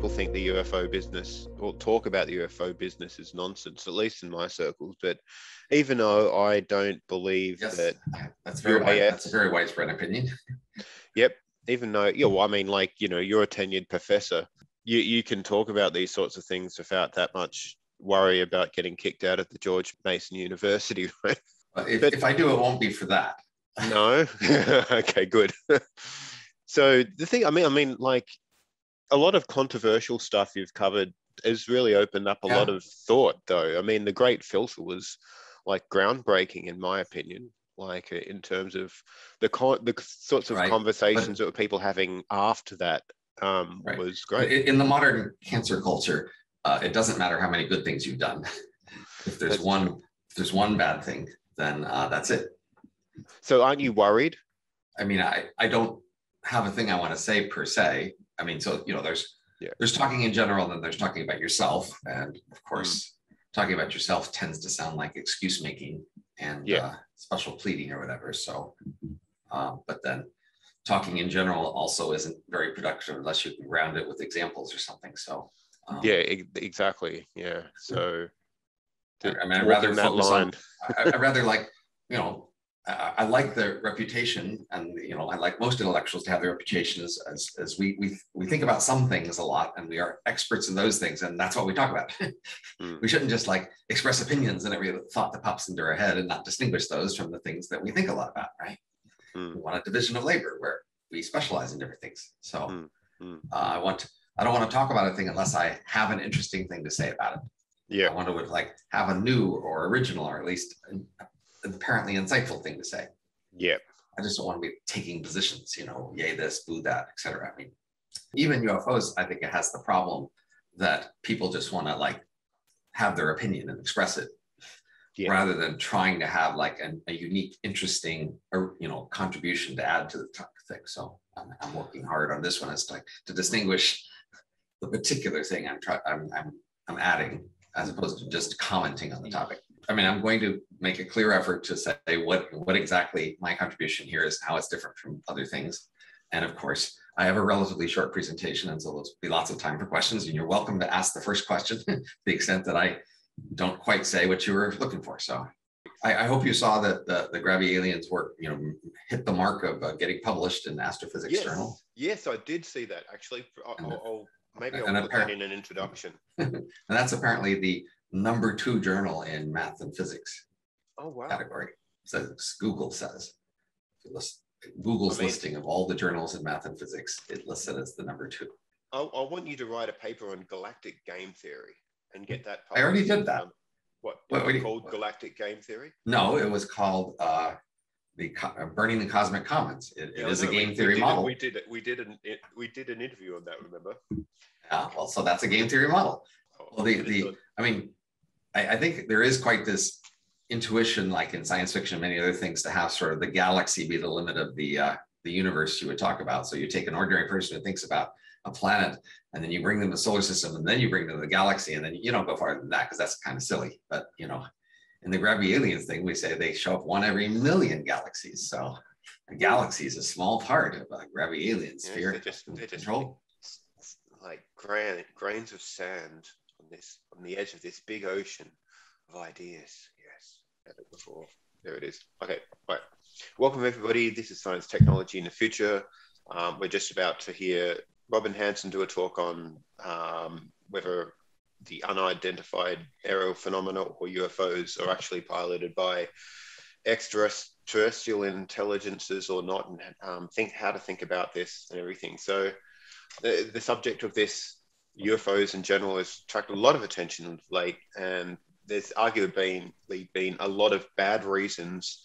people think the UFO business or talk about the UFO business is nonsense, at least in my circles. But even though I don't believe that that's a very widespread opinion. Yep. Even though, well, I mean, like, you're a tenured professor. You can talk about these sorts of things without that much worry about getting kicked out of the George Mason University, right? If I do, it won't be for that. No? Okay, good. So the thing, I mean, like, a lot of controversial stuff you've covered has really opened up a lot of thought, though. I mean, the Great Filter was like groundbreaking, in my opinion, like in terms of the sorts of conversations that were people having after that was great. In the modern cancer culture, it doesn't matter how many good things you've done. If there's one bad thing, then that's it. So aren't you worried? I mean, I don't have a thing I want to say per se. I mean, so, there's talking in general, and then there's talking about yourself. And of course, talking about yourself tends to sound like excuse making and special pleading or whatever. So, but then talking in general also isn't very productive unless you can ground it with examples or something. So, exactly. Yeah. So, I mean, I'd rather focus on, I'd rather like, I like the reputation, and I like most intellectuals to have the reputation as we think about some things a lot, and we are experts in those things, and that's what we talk about. We shouldn't just like express opinions and every thought that pops into our head and not distinguish those from the things that we think a lot about, right? We want a division of labor where we specialize in different things. So I don't want to talk about a thing unless I have an interesting thing to say about it. Yeah, I want to like have a new or original, or at least apparently insightful thing to say. Yeah. I just don't want to be taking positions, yay this, boo that, etc. I mean, even UFOs, I think it has the problem that people just want to like have their opinion and express it, rather than trying to have like a unique, interesting, contribution to add to the thing. So I'm working hard on this one as to distinguish the particular thing I'm adding, as opposed to just commenting on the topic. I mean, I'm going to make a clear effort to say what exactly my contribution here is, how it's different from other things. And of course, I have a relatively short presentation, and so there'll be lots of time for questions, and you're welcome to ask the first question to the extent that I don't quite say what you were looking for. So I hope you saw that the Grabby Aliens work, hit the mark of getting published in Astrophysics Journal. Yes, I did see that, actually. I'll put that in an introduction. And that's apparently the #2 journal in math and physics category. So Google says. Google's listing of all the journals in math and physics, it lists it as the #2. I want you to write a paper on galactic game theory and get that published. I already did that. What was it called? Galactic game theory? No, it was called Burning the Cosmic Commons. It is a game theory model. We did an interview on that, remember? Yeah, well, so that's a game theory model. Well, I think there is quite this intuition, like in science fiction and many other things, to have sort of the galaxy be the limit of the universe you would talk about. So you take an ordinary person who thinks about a planet, and then you bring them the solar system, and then you bring them the galaxy, and then you don't go farther than that because that's kind of silly. But in the Grabby Aliens thing, we say they show up 1 every million galaxies. So a galaxy is a small part of a Grabby Alien sphere. They're just like grains of sand on the edge of this big ocean of ideas. Yes, had it before. There it is. Okay, right. Welcome everybody. This is Science Technology in the Future. We're just about to hear Robin Hanson do a talk on whether the unidentified aerial phenomena or UFOs are actually piloted by extraterrestrial intelligences or not, and how to think about this and everything. So the subject of this, UFOs in general, has attracted a lot of attention of late, and there's arguably been a lot of bad reasons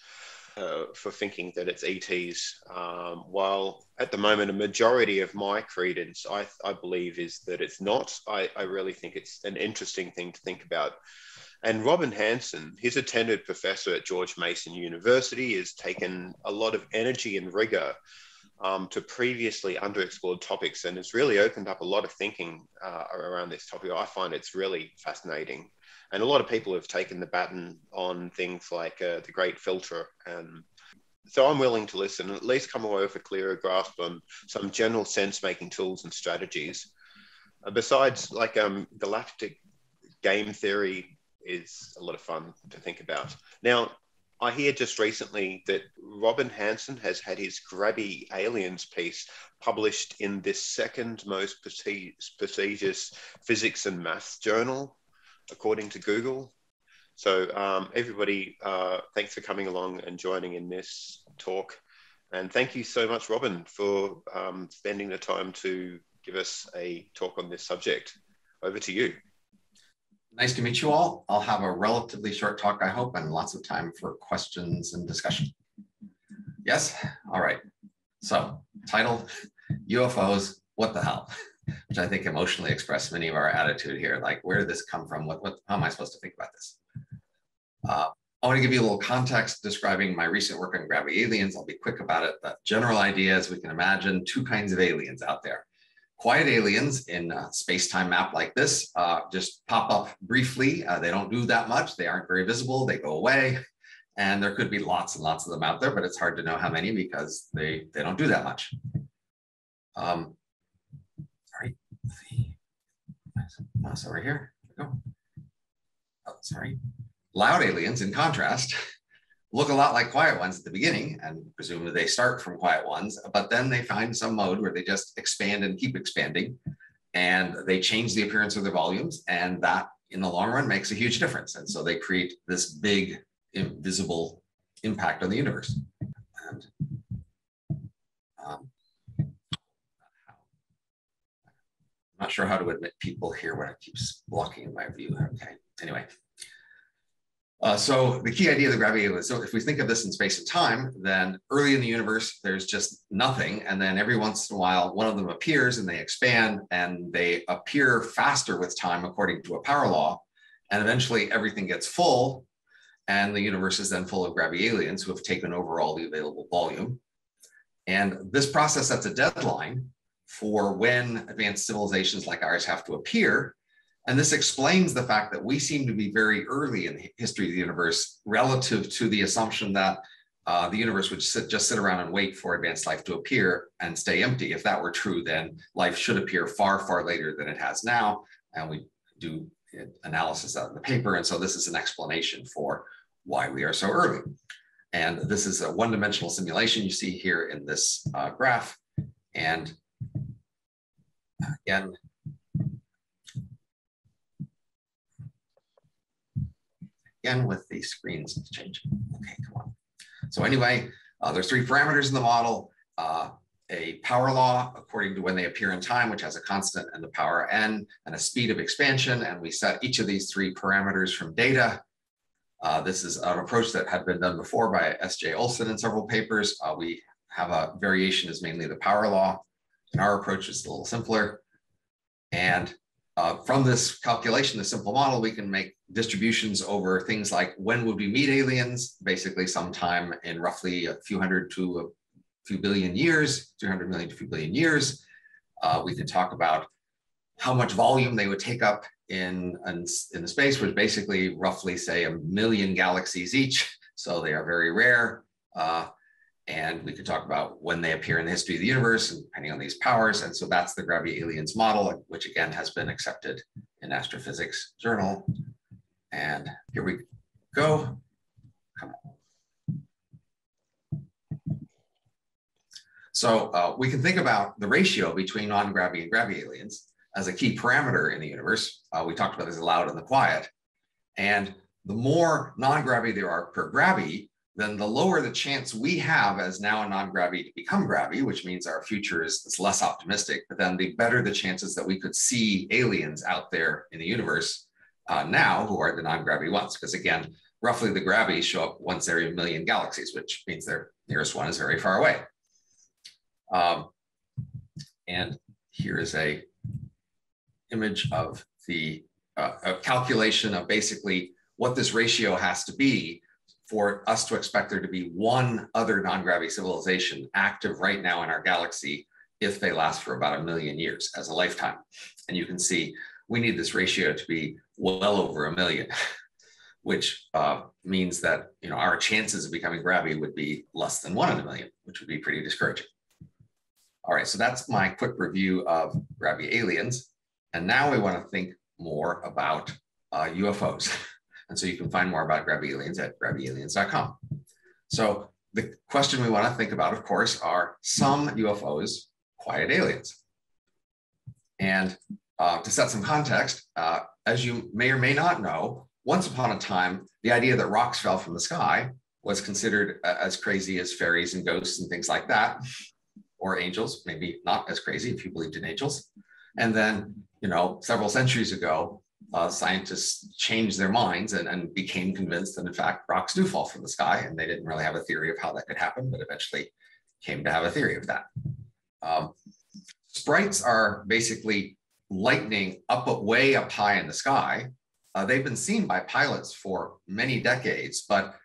for thinking that it's ETs, while at the moment a majority of my credence I believe is that it's not. I really think it's an interesting thing to think about. And Robin Hanson, he's a tenured professor at George Mason University, has taken a lot of energy and rigor to previously underexplored topics, and it's really opened up a lot of thinking around this topic. I find it's really fascinating. And a lot of people have taken the baton on things like the Great Filter. And so I'm willing to listen and at least come away with a clearer grasp on some general sense-making tools and strategies. Besides, like galactic game theory is a lot of fun to think about. Now, I hear just recently that Robin Hanson has had his Grabby Aliens piece published in this second most prestigious physics and maths journal, according to Google. So everybody, thanks for coming along and joining in this talk. And thank you so much, Robin, for spending the time to give us a talk on this subject. Over to you. Nice to meet you all. I'll have a relatively short talk, I hope, and lots of time for questions and discussion. Yes? All right. So, title, UFOs, what the hell? Which I think emotionally express many of our attitude here. Like, where did this come from? How am I supposed to think about this? I want to give you a little context describing my recent work on Grabby aliens. I'll be quick about it. The general idea is we can imagine two kinds of aliens out there. Quiet aliens in a space-time map like this just pop up briefly. They don't do that much. They aren't very visible. They go away. And there could be lots and lots of them out there, but it's hard to know how many because they don't do that much. Sorry, mouse over here. There we go. Oh, sorry. Loud aliens, in contrast, look a lot like quiet ones at the beginning, and presumably they start from quiet ones, but then they find some mode where they just expand and keep expanding, and they change the appearance of their volumes, and that, in the long run, makes a huge difference. And so they create this big, invisible impact on the universe. And, I'm not sure how to admit people here when it keeps blocking my view. Okay, anyway. So the key idea of the Grabby aliens, so if we think of this in space and time, then early in the universe, there's just nothing. And then every once in a while, one of them appears and they expand and they appear faster with time according to a power law. And eventually everything gets full and the universe is then full of Grabby aliens who have taken over all the available volume. And this process sets a deadline for when advanced civilizations like ours have to appear. And this explains the fact that we seem to be very early in the history of the universe relative to the assumption that the universe would just sit around and wait for advanced life to appear and stay empty. If that were true, then life should appear far, far later than it has now. And we do analysis out in the paper. And so this is an explanation for why we are so early. And this is a one-dimensional simulation you see here in this graph. And again, with the screens changing. Okay, come on. So anyway, there's three parameters in the model. A power law, according to when they appear in time, which has a constant and the power n, and a speed of expansion. And we set each of these three parameters from data. This is an approach that had been done before by S.J. Olson in several papers. We have a variation is mainly the power law. And our approach is a little simpler. And from this calculation, the simple model, we can make distributions over things like when would we meet aliens, basically sometime in roughly a few hundred to a few billion years, 300 million to a few billion years. We could talk about how much volume they would take up in the space, which basically roughly say 1 million galaxies each. So they are very rare. And we could talk about when they appear in the history of the universe and depending on these powers. And so that's the Grabby aliens model, which again has been accepted in Astrophysics Journal. And here we go. Come on. So we can think about the ratio between non-Grabby and Grabby aliens as a key parameter in the universe. We talked about this loud and the quiet. And the more non-Grabby there are per Grabby, then the lower the chance we have as now a non-Grabby to become Grabby, which means our future is less optimistic, but then the better the chances that we could see aliens out there in the universe now who are the non-Grabby ones. Because again, roughly the Grabbies show up once every 1 million galaxies, which means their nearest one is very far away. And here is a image of the a calculation of basically what this ratio has to be for us to expect there to be one other non-Grabby civilization active right now in our galaxy if they last for about 1 million years as a lifetime. And you can see we need this ratio to be well over 1 million, which means that our chances of becoming Grabby would be less than 1 in 1 million, which would be pretty discouraging. All right, so that's my quick review of Grabby aliens. And now we want to think more about UFOs. And so you can find more about GrabAliens at grabaliens.com. So the question we want to think about, of course, are some UFOs quiet aliens? And to set some context, as you may or may not know, once upon a time, the idea that rocks fell from the sky was considered as crazy as fairies and ghosts and things like that, or angels, maybe not as crazy if you believed in angels. And then, several centuries ago, scientists changed their minds and became convinced that, in fact, rocks do fall from the sky. And they didn't really have a theory of how that could happen, but eventually came to have a theory of that. Sprites are basically lightning way up high in the sky. They've been seen by pilots for many decades, but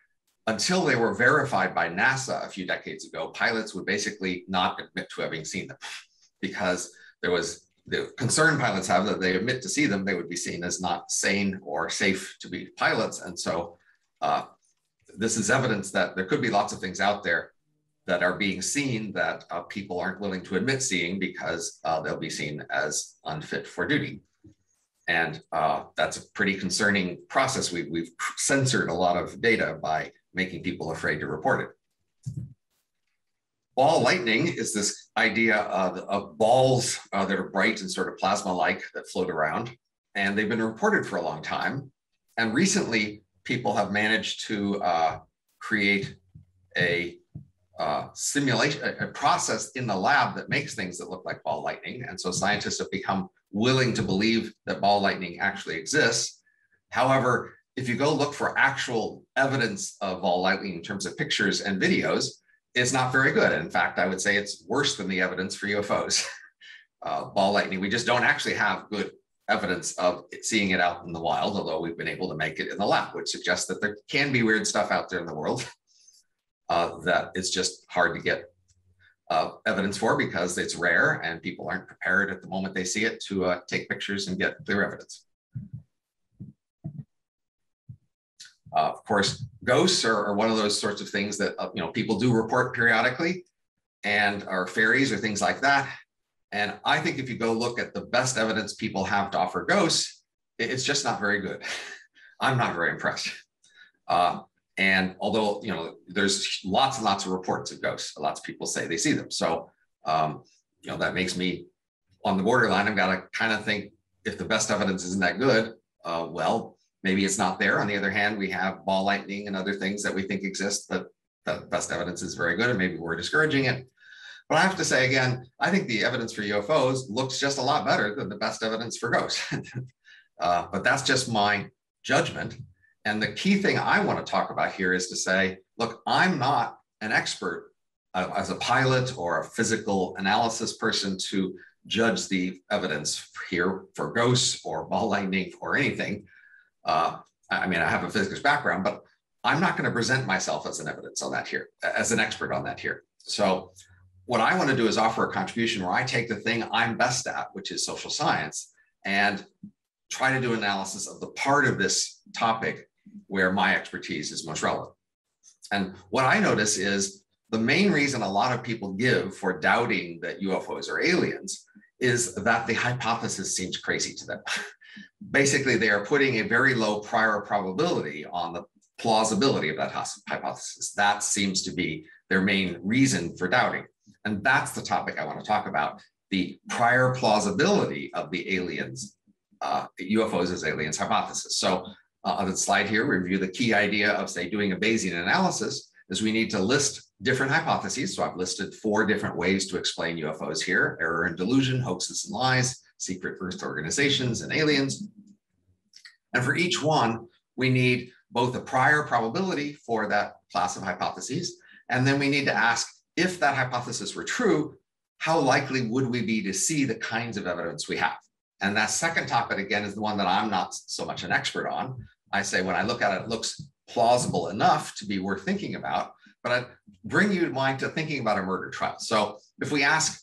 until they were verified by NASA a few decades ago, pilots would basically not admit to having seen them, because there was the concern pilots have that they admit to see them, they would be seen as not sane or safe to be pilots. And so this is evidence that there could be lots of things out there that are being seen that people aren't willing to admit seeing, because they'll be seen as unfit for duty. And that's a pretty concerning process. We've censored a lot of data by making people afraid to report it. Ball lightning is this idea of balls that are bright and sort of plasma-like that float around. And they've been reported for a long time. And recently, people have managed to create a simulation, a process in the lab that makes things that look like ball lightning. And so scientists have become willing to believe that ball lightning actually exists. However, if you go look for actual evidence of ball lightning in terms of pictures and videos, it's not very good. In fact, I would say it's worse than the evidence for UFOs. Ball lightning, we just don't actually have good evidence of seeing it out in the wild, although we've been able to make it in the lab, which suggests that there can be weird stuff out there in the world that it's just hard to get evidence for, because it's rare and people aren't prepared at the moment they see it to take pictures and get clear evidence. Of course, ghosts are one of those sorts of things that people do report periodically, and are fairies or things like that. And I think if you go look at the best evidence people have to offer ghosts, it's just not very good. I'm not very impressed. And although there's lots and lots of reports of ghosts, lots of people say they see them. So that makes me on the borderline. I've got to kind of think, if the best evidence isn't that good, well, maybe it's not there. On the other hand, we have ball lightning and other things that we think exist, that the best evidence is very good, and maybe we're discouraging it. But I have to say again, I think the evidence for UFOs looks just a lot better than the best evidence for ghosts. But that's just my judgment. And the key thing I want to talk about here is to say, look, I'm not an expert as a pilot or a physical analysis person to judge the evidence here for ghosts or ball lightning or anything. I mean, I have a physics background, but I'm not going to present myself as an evidence on that here, as an expert on that here. So what I want to do is offer a contribution where I take the thing I'm best at, which is social science, and try to do analysis of the part of this topic where my expertise is most relevant. And what I notice is the main reason a lot of people give for doubting that UFOs are aliens is that the hypothesis seems crazy to them. Basically, they are putting a very low prior probability on the plausibility of that hypothesis. That seems to be their main reason for doubting. And that's the topic I want to talk about, the prior plausibility of the aliens, UFOs as aliens hypothesis. So on the slide here, we review the key idea of, say, doing a Bayesian analysis is we need to list different hypotheses. So I've listed 4 different ways to explain UFOs here: error and delusion, hoaxes and lies, secret Earth organizations, and aliens. And for each one, we need both a prior probability for that class of hypotheses, and then we need to ask, if that hypothesis were true, how likely would we be to see the kinds of evidence we have? And that second topic, again, is the one that I'm not so much an expert on. I say, when I look at it, it looks plausible enough to be worth thinking about, but I bring you to mind to thinking about a murder trial. So if we ask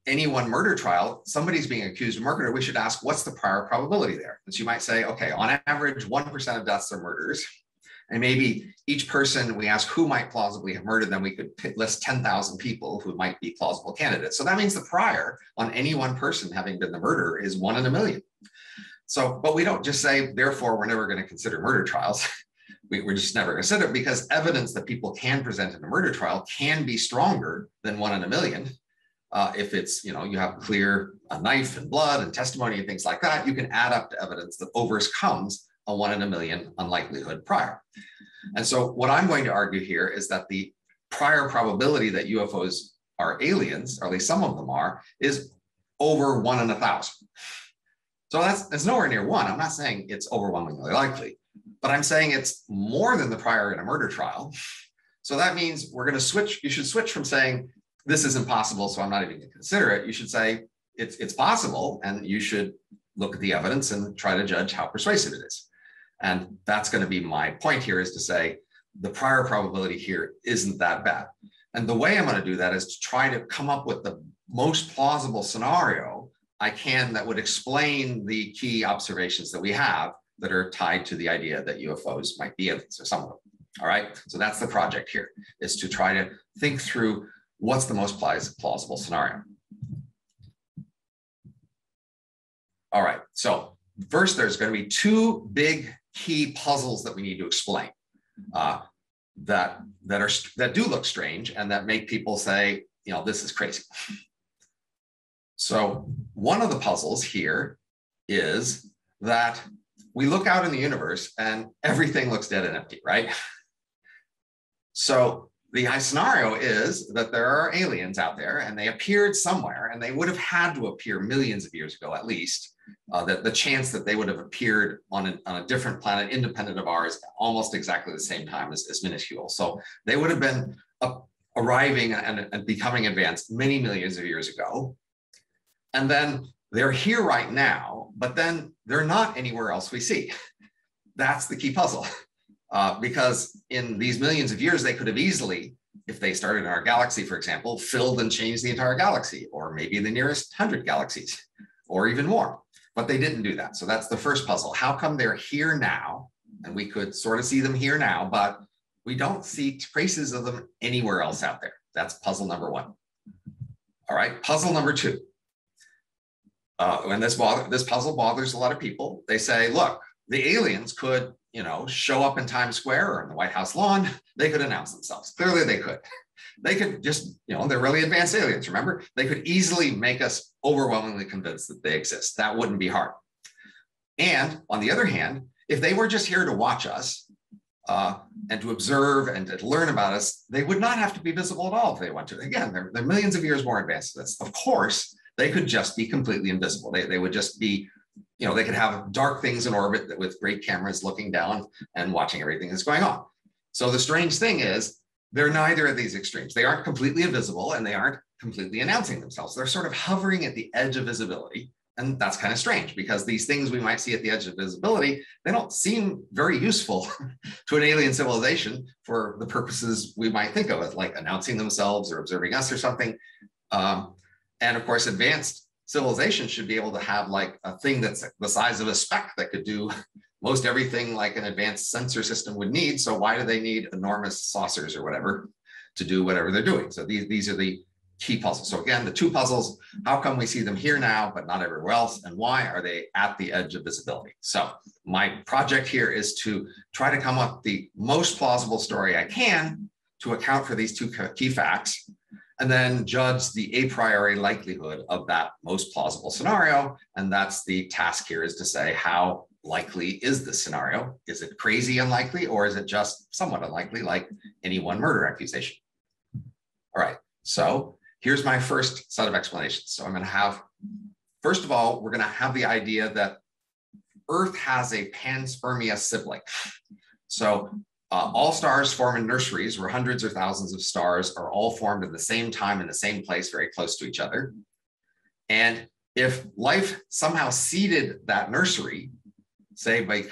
any one murder trial, somebody's being accused of murder, we should ask, what's the prior probability there? And so you might say, okay, on average, 1% of deaths are murders. And maybe each person we ask who might plausibly have murdered them, we could list 10,000 people who might be plausible candidates. So that means the prior on any one person having been the murderer is 1 in a million. So, but we don't just say, therefore, we're never going to consider murder trials. We're just never going to consider it, because evidence that people can present in a murder trial can be stronger than 1 in a million. If it's, you have clear knife and blood and testimony and things like that, you can add up to evidence that overcomes a 1 in a million unlikelihood prior. And so what I'm going to argue here is that the prior probability that UFOs are aliens, or at least some of them are, is over 1 in 1,000. So that's nowhere near 1. I'm not saying it's overwhelmingly likely, but I'm saying it's more than the prior in a murder trial. So that means we're going to switch. You should switch from saying this is impossible, so I'm not even going to consider it. You should say it's possible, and you should look at the evidence and try to judge how persuasive it is. And that's going to be my point here, is to say the prior probability here isn't that bad. And the way I'm going to do that is to try to come up with the most plausible scenario I can that would explain the key observations that we have that are tied to the idea that UFOs might be aliens, or some of them. All right. So that's the project here, is to try to think through what's the most plausible scenario. All right. So first, there's going to be 2 big key puzzles that we need to explain that do look strange and that make people say, this is crazy. So one of the puzzles here is that we look out in the universe and everything looks dead and empty, right? So the scenario is that there are aliens out there, and they appeared somewhere, and they would have had to appear millions of years ago, at least. That the chance that they would have appeared on a different planet independent of ours almost exactly the same time is minuscule. So they would have been arriving and becoming advanced many millions of years ago. And then they're here right now, but then they're not anywhere else we see. That's the key puzzle. Because in these millions of years, they could have easily, if they started in our galaxy, for example, filled and changed the entire galaxy, or maybe the nearest 100 galaxies, or even more. But they didn't do that. So that's the first puzzle. How come they're here now? And we could sort of see them here now, but we don't see traces of them anywhere else out there. That's puzzle number 1. All right, puzzle number 2. When this puzzle bothers a lot of people, they say, look, the aliens could, show up in Times Square or in the White House lawn. They could announce themselves. Clearly they could. They could just, they're really advanced aliens, remember? They could easily make us overwhelmingly convinced that they exist. That wouldn't be hard. And on the other hand, if they were just here to watch us and to observe and to learn about us, they would not have to be visible at all if they want to. Again, they're millions of years more advanced than this. Of course, they could just be completely invisible. They would just be, they could have dark things in orbit with great cameras looking down and watching everything that's going on. So the strange thing is, they're neither of these extremes. They aren't completely invisible, and they aren't completely announcing themselves. They're sort of hovering at the edge of visibility. And that's kind of strange, because these things we might see at the edge of visibility, they don't seem very useful to an alien civilization for the purposes we might think of it, like announcing themselves or observing us or something. And of course, advanced civilization should be able to have like a thing that's the size of a speck that could do most everything like an advanced sensor system would need. So why do they need enormous saucers or whatever to do whatever they're doing? So these are the key puzzles. So again, the 2 puzzles, how come we see them here now, but not everywhere else? And why are they at the edge of visibility? So my project here is to try to come up with the most plausible story I can to account for these 2 key facts, and then judge the a priori likelihood of that most plausible scenario. And that's the task here, is to say, how likely is this scenario? Is it crazy unlikely, or is it just somewhat unlikely, like any one murder accusation? All right, so here's my first set of explanations. So I'm going to have, first of all, we're going to have the idea that Earth has a panspermia sibling. So all stars form in nurseries where hundreds or thousands of stars are all formed at the same time in the same place, very close to each other. And if life somehow seeded that nursery, say by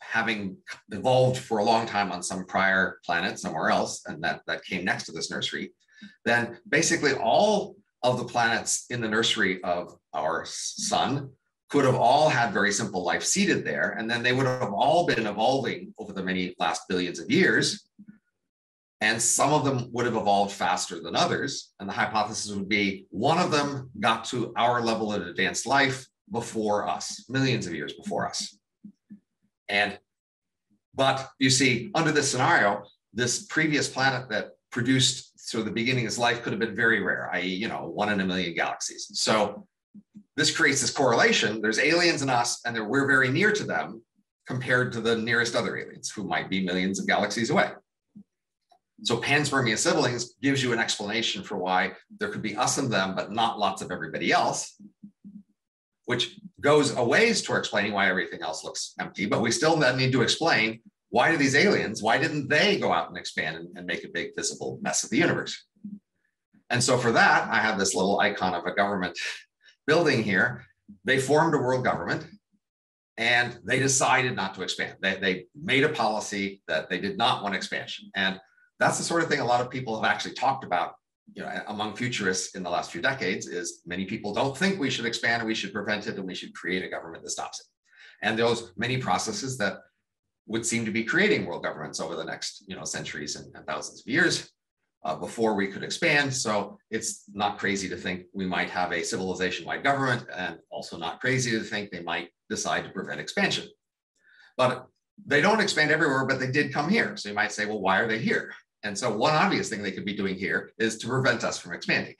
having evolved for a long time on some prior planet somewhere else, and that came next to this nursery, then basically all of the planets in the nursery of our sun could have all had very simple life seated there, and then they would have all been evolving over the many last billions of years. And some of them would have evolved faster than others. And the hypothesis would be one of them got to our level of advanced life before us, millions of years before us. But you see, under this scenario, this previous planet that produced sort of the beginning of its life could have been very rare, i.e., 1 in a million galaxies. So this creates this correlation. There's aliens in us, and we're very near to them compared to the nearest other aliens who might be millions of galaxies away. So panspermia siblings gives you an explanation for why there could be us and them, but not lots of everybody else, which goes a ways toward explaining why everything else looks empty. But we still then need to explain, why do these aliens, why didn't they go out and expand and make a big visible mess of the universe? And so for that, I have this little icon of a government building here. They formed a world government, and they decided not to expand. They made a policy that they did not want expansion. And that's the sort of thing a lot of people have actually talked about, among futurists in the last few decades, is many people don't think we should expand, and we should prevent it, and we should create a government that stops it. And those many processes that would seem to be creating world governments over the next, centuries and thousands of years before we could expand. So it's not crazy to think we might have a civilization-wide government, and also not crazy to think they might decide to prevent expansion. But they don't expand everywhere, but they did come here. So you might say, well, why are they here? And so one obvious thing they could be doing here is to prevent us from expanding.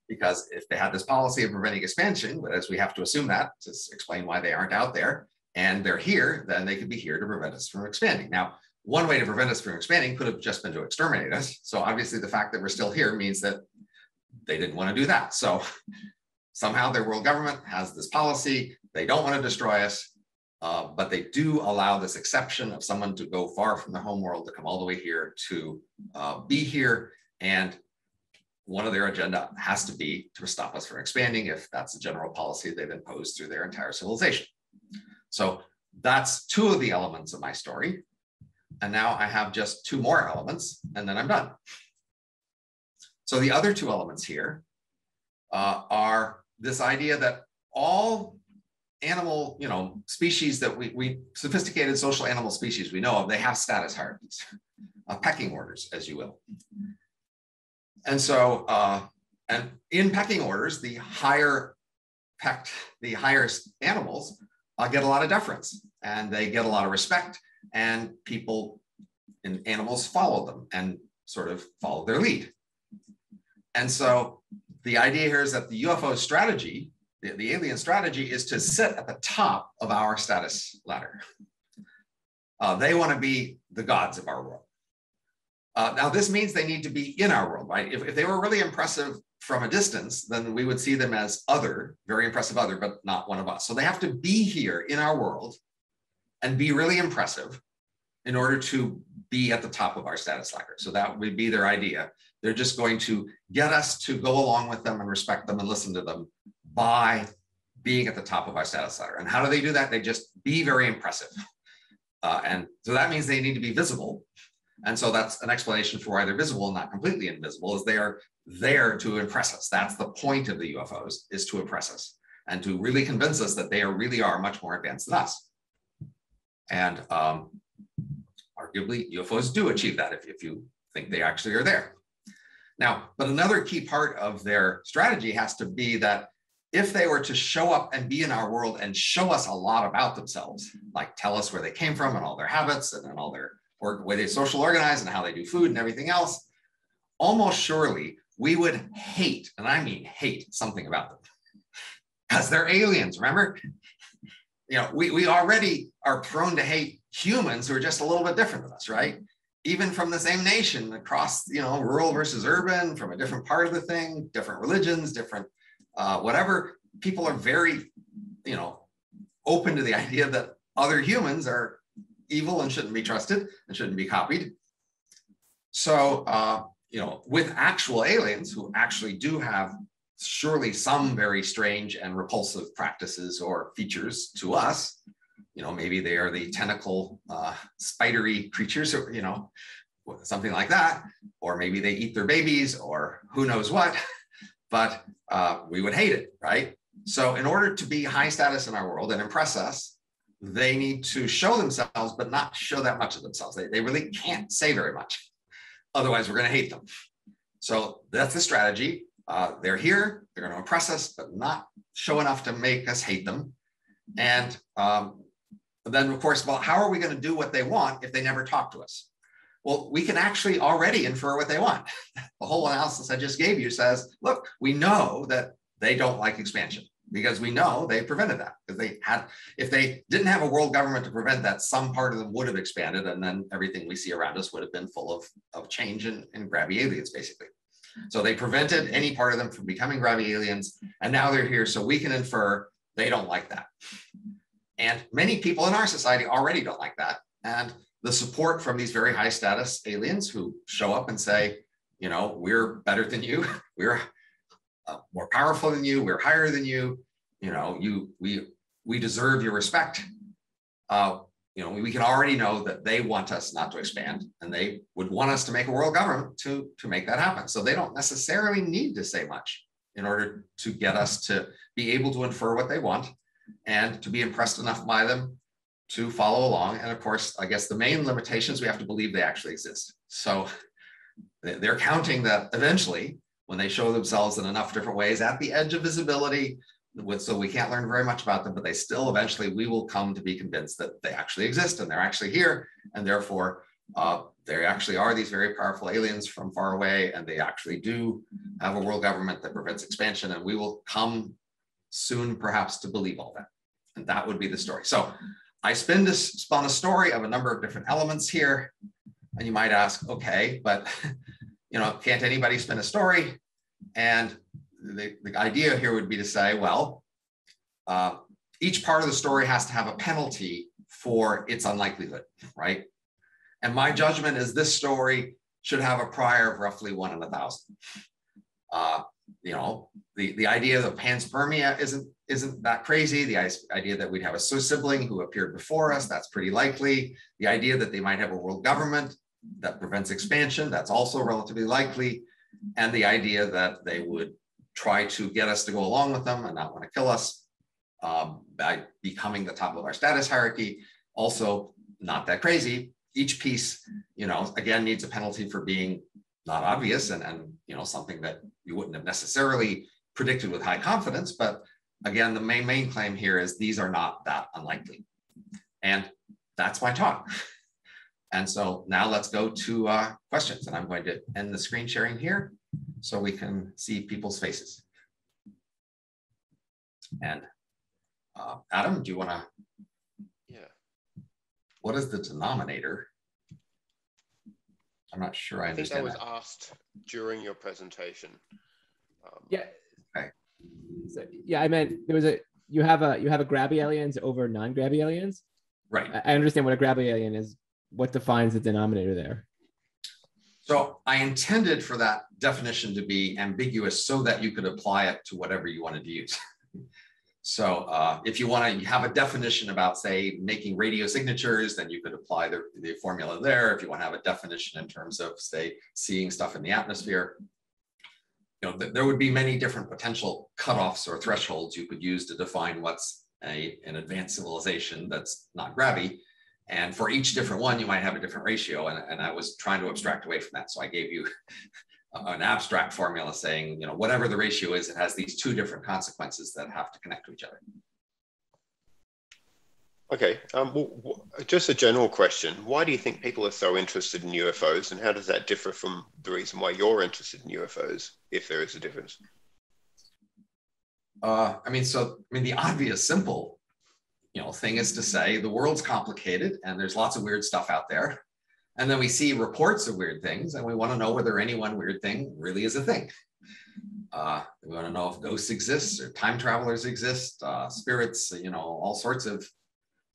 Because if they had this policy of preventing expansion, but as we have to assume that to explain why they aren't out there, and they're here, then they could be here to prevent us from expanding. Now, one way to prevent us from expanding could have just been to exterminate us. So obviously the fact that we're still here means that they didn't want to do that. So somehow their world government has this policy. They don't want to destroy us, but they do allow this exception of someone to go far from their home world to come all the way here to be here. And one of their agenda has to be to stop us from expanding, if that's the general policy they've imposed through their entire civilization. So that's 2 of the elements of my story. And now I have just 2 more elements, and then I'm done. So the other 2 elements here are this idea that all animal, species that we sophisticated social animal species we know of, they have status hierarchies, pecking orders, as you will. And so, and in pecking orders, the higher animals get a lot of deference, and they get a lot of respect, and people and animals follow them and sort of follow their lead. And so the idea here is that the UFO strategy, the alien strategy, is to sit at the top of our status ladder. They want to be the gods of our world. Now, this means they need to be in our world, right? If they were really impressive from a distance, then we would see them as other, very impressive other, but not one of us. So they have to be here in our world and be really impressive in order to be at the top of our status ladder. So that would be their idea. They're just going to get us to go along with them and respect them and listen to them by being at the top of our status ladder. And how do they do that? They just be very impressive. And so that means they need to be visible. And so that's an explanation for why they're visible and not completely invisible, is they are there to impress us. That's the point of the UFOs, is to impress us and to really convince us that they really are much more advanced than us. And arguably, UFOs do achieve that if you think they actually are there. Now, but another key part of their strategy has to be that if they were to show up and be in our world and show us a lot about themselves, like tell us where they came from and all their habits and all their way they social organize and how they do food and everything else, almost surely we would hate, and I mean hate, something about them. Because they're aliens, remember? We already are prone to hate humans who are just a little bit different than us, right? Even from the same nation, across, rural versus urban, from a different part of the thing, different religions, different whatever, people are very, open to the idea that other humans are evil and shouldn't be trusted and shouldn't be copied. So, with actual aliens who actually do have surely some very strange and repulsive practices or features to us, maybe they are the tentacle, spidery creatures, or, something like that, or maybe they eat their babies, or who knows what, but we would hate it, right? So in order to be high status in our world and impress us, they need to show themselves, but not show that much of themselves. They really can't say very much. Otherwise, we're going to hate them. So that's the strategy. They're here, they're going to impress us, but not show enough to make us hate them. And then, of course, well, how are we going to do what they want if they never talk to us? Well, we can actually already infer what they want. The whole analysis I just gave you says, look, we know that they don't like expansion because we know they prevented that. Because if they didn't have a world government to prevent that, some part of them would have expanded, and then everything we see around us would have been full of change and grabby aliens, basically. So they prevented any part of them from becoming grabby aliens, and now they're here, so we can infer they don't like that. And many people in our society already don't like that. And the support from these very high status aliens who show up and say, you know, we're better than you, we're more powerful than you, we're higher than you, you know, we deserve your respect. You know, we can already know that they want us not to expand, and they would want us to make a world government to make that happen. So they don't necessarily need to say much in order to get us to be able to infer what they want and to be impressed enough by them to follow along. And of course, I guess the main limitations, we have to believe they actually exist. So they're counting that eventually, when they show themselves in enough different ways at the edge of visibility, so we can't learn very much about them, but they still eventually, we will come to be convinced that they actually exist and they're actually here. And therefore, there actually are these very powerful aliens from far away, and they actually do have a world government that prevents expansion. And we will come soon, perhaps, to believe all that. And that would be the story. So I spun a story of a number of different elements here. And you might ask, okay, but you know, can't anybody spin a story? And the idea here would be to say, well, each part of the story has to have a penalty for its unlikelihood, right? And my judgment is this story should have a prior of roughly 1 in 1,000. You know, the idea of panspermia isn't that crazy. The idea that we'd have a sibling who appeared before us, that's pretty likely. The idea that they might have a world government that prevents expansion, that's also relatively likely. And the idea that they would try to get us to go along with them and not want to kill us by becoming the top of our status hierarchy, also not that crazy. Each piece, you know, again, needs a penalty for being not obvious and you know, something that you wouldn't have necessarily predicted with high confidence. But again, the main claim here is these are not that unlikely. And that's my talk. And so now let's go to questions, and I'm going to end the screen sharing here so we can see people's faces. And Adam, do you want to? Yeah. What is the denominator? I'm not sure I understand. I think that was asked during your presentation. Yeah. Okay. So, yeah, I meant there was you have a grabby aliens over non-grabby aliens. Right. I understand what a grabby alien is. What defines the denominator there? So I intended for that definition to be ambiguous so that you could apply it to whatever you wanted to use. So if you want to have a definition about, say, making radio signatures, then you could apply the formula there. If you want to have a definition in terms of, say, seeing stuff in the atmosphere, you know, there would be many different potential cutoffs or thresholds you could use to define what's an advanced civilization that's not grabby. And for each different one, you might have a different ratio. And I was trying to abstract away from that. So I gave you an abstract formula saying, you know, whatever the ratio is, it has these 2 different consequences that have to connect to each other. Okay, just a general question. Why do you think people are so interested in UFOs, and how does that differ from the reason why you're interested in UFOs, if there is a difference? I mean, the obvious, simple, you know, thing is to say the world's complicated and there's lots of weird stuff out there. And then we see reports of weird things, and we want to know whether any one weird thing really is a thing. We want to know if ghosts exist or time travelers exist, spirits, you know, all sorts of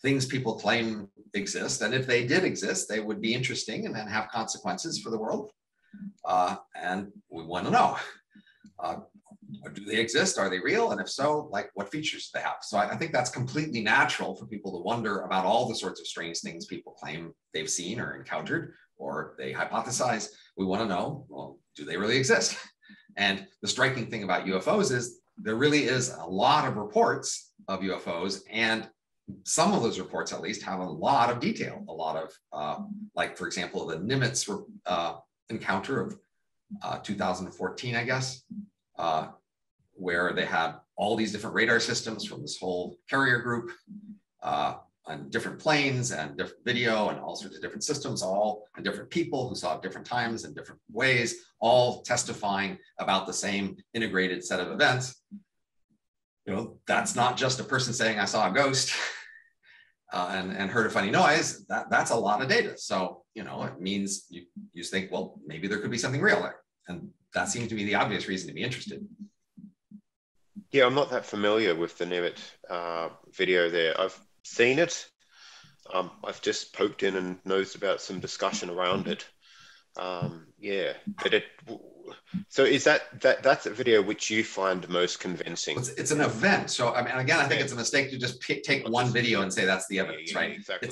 things people claim exist. And if they did exist, they would be interesting and then have consequences for the world. And we want to know, do they exist? Are they real? And if so, like, what features do they have? So I think that's completely natural for people to wonder about all the sorts of strange things people claim they've seen or encountered, or they hypothesize. We want to know, well, do they really exist? And the striking thing about UFOs is there really is a lot of reports of UFOs, and some of those reports at least have a lot of detail, a lot of, like, for example, the Nimitz encounter of 2014, I guess, where they had all these different radar systems from this whole carrier group on different planes and different video and all sorts of different systems, all and different people who saw it different times and different ways, all testifying about the same integrated set of events. You know, that's not just a person saying, I saw a ghost and heard a funny noise. That's a lot of data. So, you know, it means you think, well, maybe there could be something real there. And that seems to be the obvious reason to be interested. Yeah, I'm not that familiar with the Nimitz video there. I've seen it. I've just poked in and knows about some discussion around it. Yeah, but so is that's a video which you find most convincing? It's an event. So I mean, again, I think it's a mistake to just take one video and say that's the evidence, right? Exactly.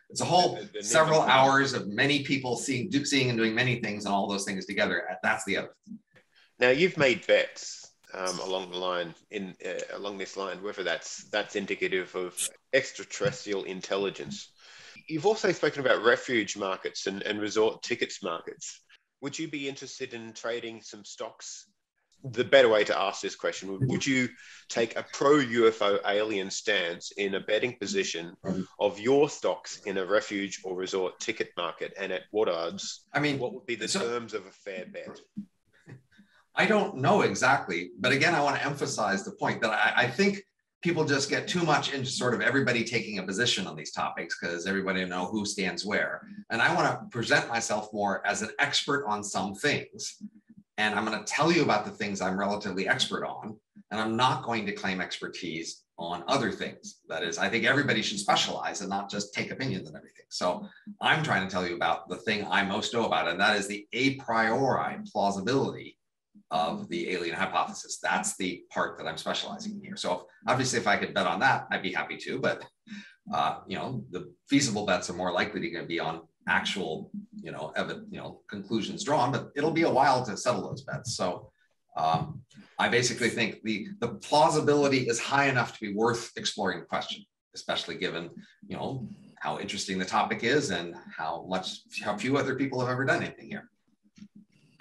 It's a whole several hours of many people seeing and doing many things, and all those things together. That's the evidence. Now you've made bets along the line along this line, whether that's indicative of extraterrestrial intelligence. You've also spoken about refuge markets and resort tickets markets. Would you be interested in trading some stocks? The better way to ask this question, would you take a pro-UFO alien stance in a betting position of your stocks in a refuge or resort ticket market, and at what odds? I mean, what would be the terms of a fair bet? I don't know exactly, but again, I want to emphasize the point that I think people just get too much into sort of everybody taking a position on these topics because everybody know who stands where. And I want to present myself more as an expert on some things. And I'm going to tell you about the things I'm relatively expert on. And I'm not going to claim expertise on other things. That is, I think everybody should specialize and not just take opinions on everything. So I'm trying to tell you about the thing I most know about, and that is the a priori plausibility of the alien hypothesis. That's the part that I'm specializing in here. So obviously, if I could bet on that, I'd be happy to. But you know, the feasible bets are more likely to be on actual, conclusions drawn. But it'll be a while to settle those bets. So I basically think the plausibility is high enough to be worth exploring the question, especially given how interesting the topic is and how few other people have ever done anything here.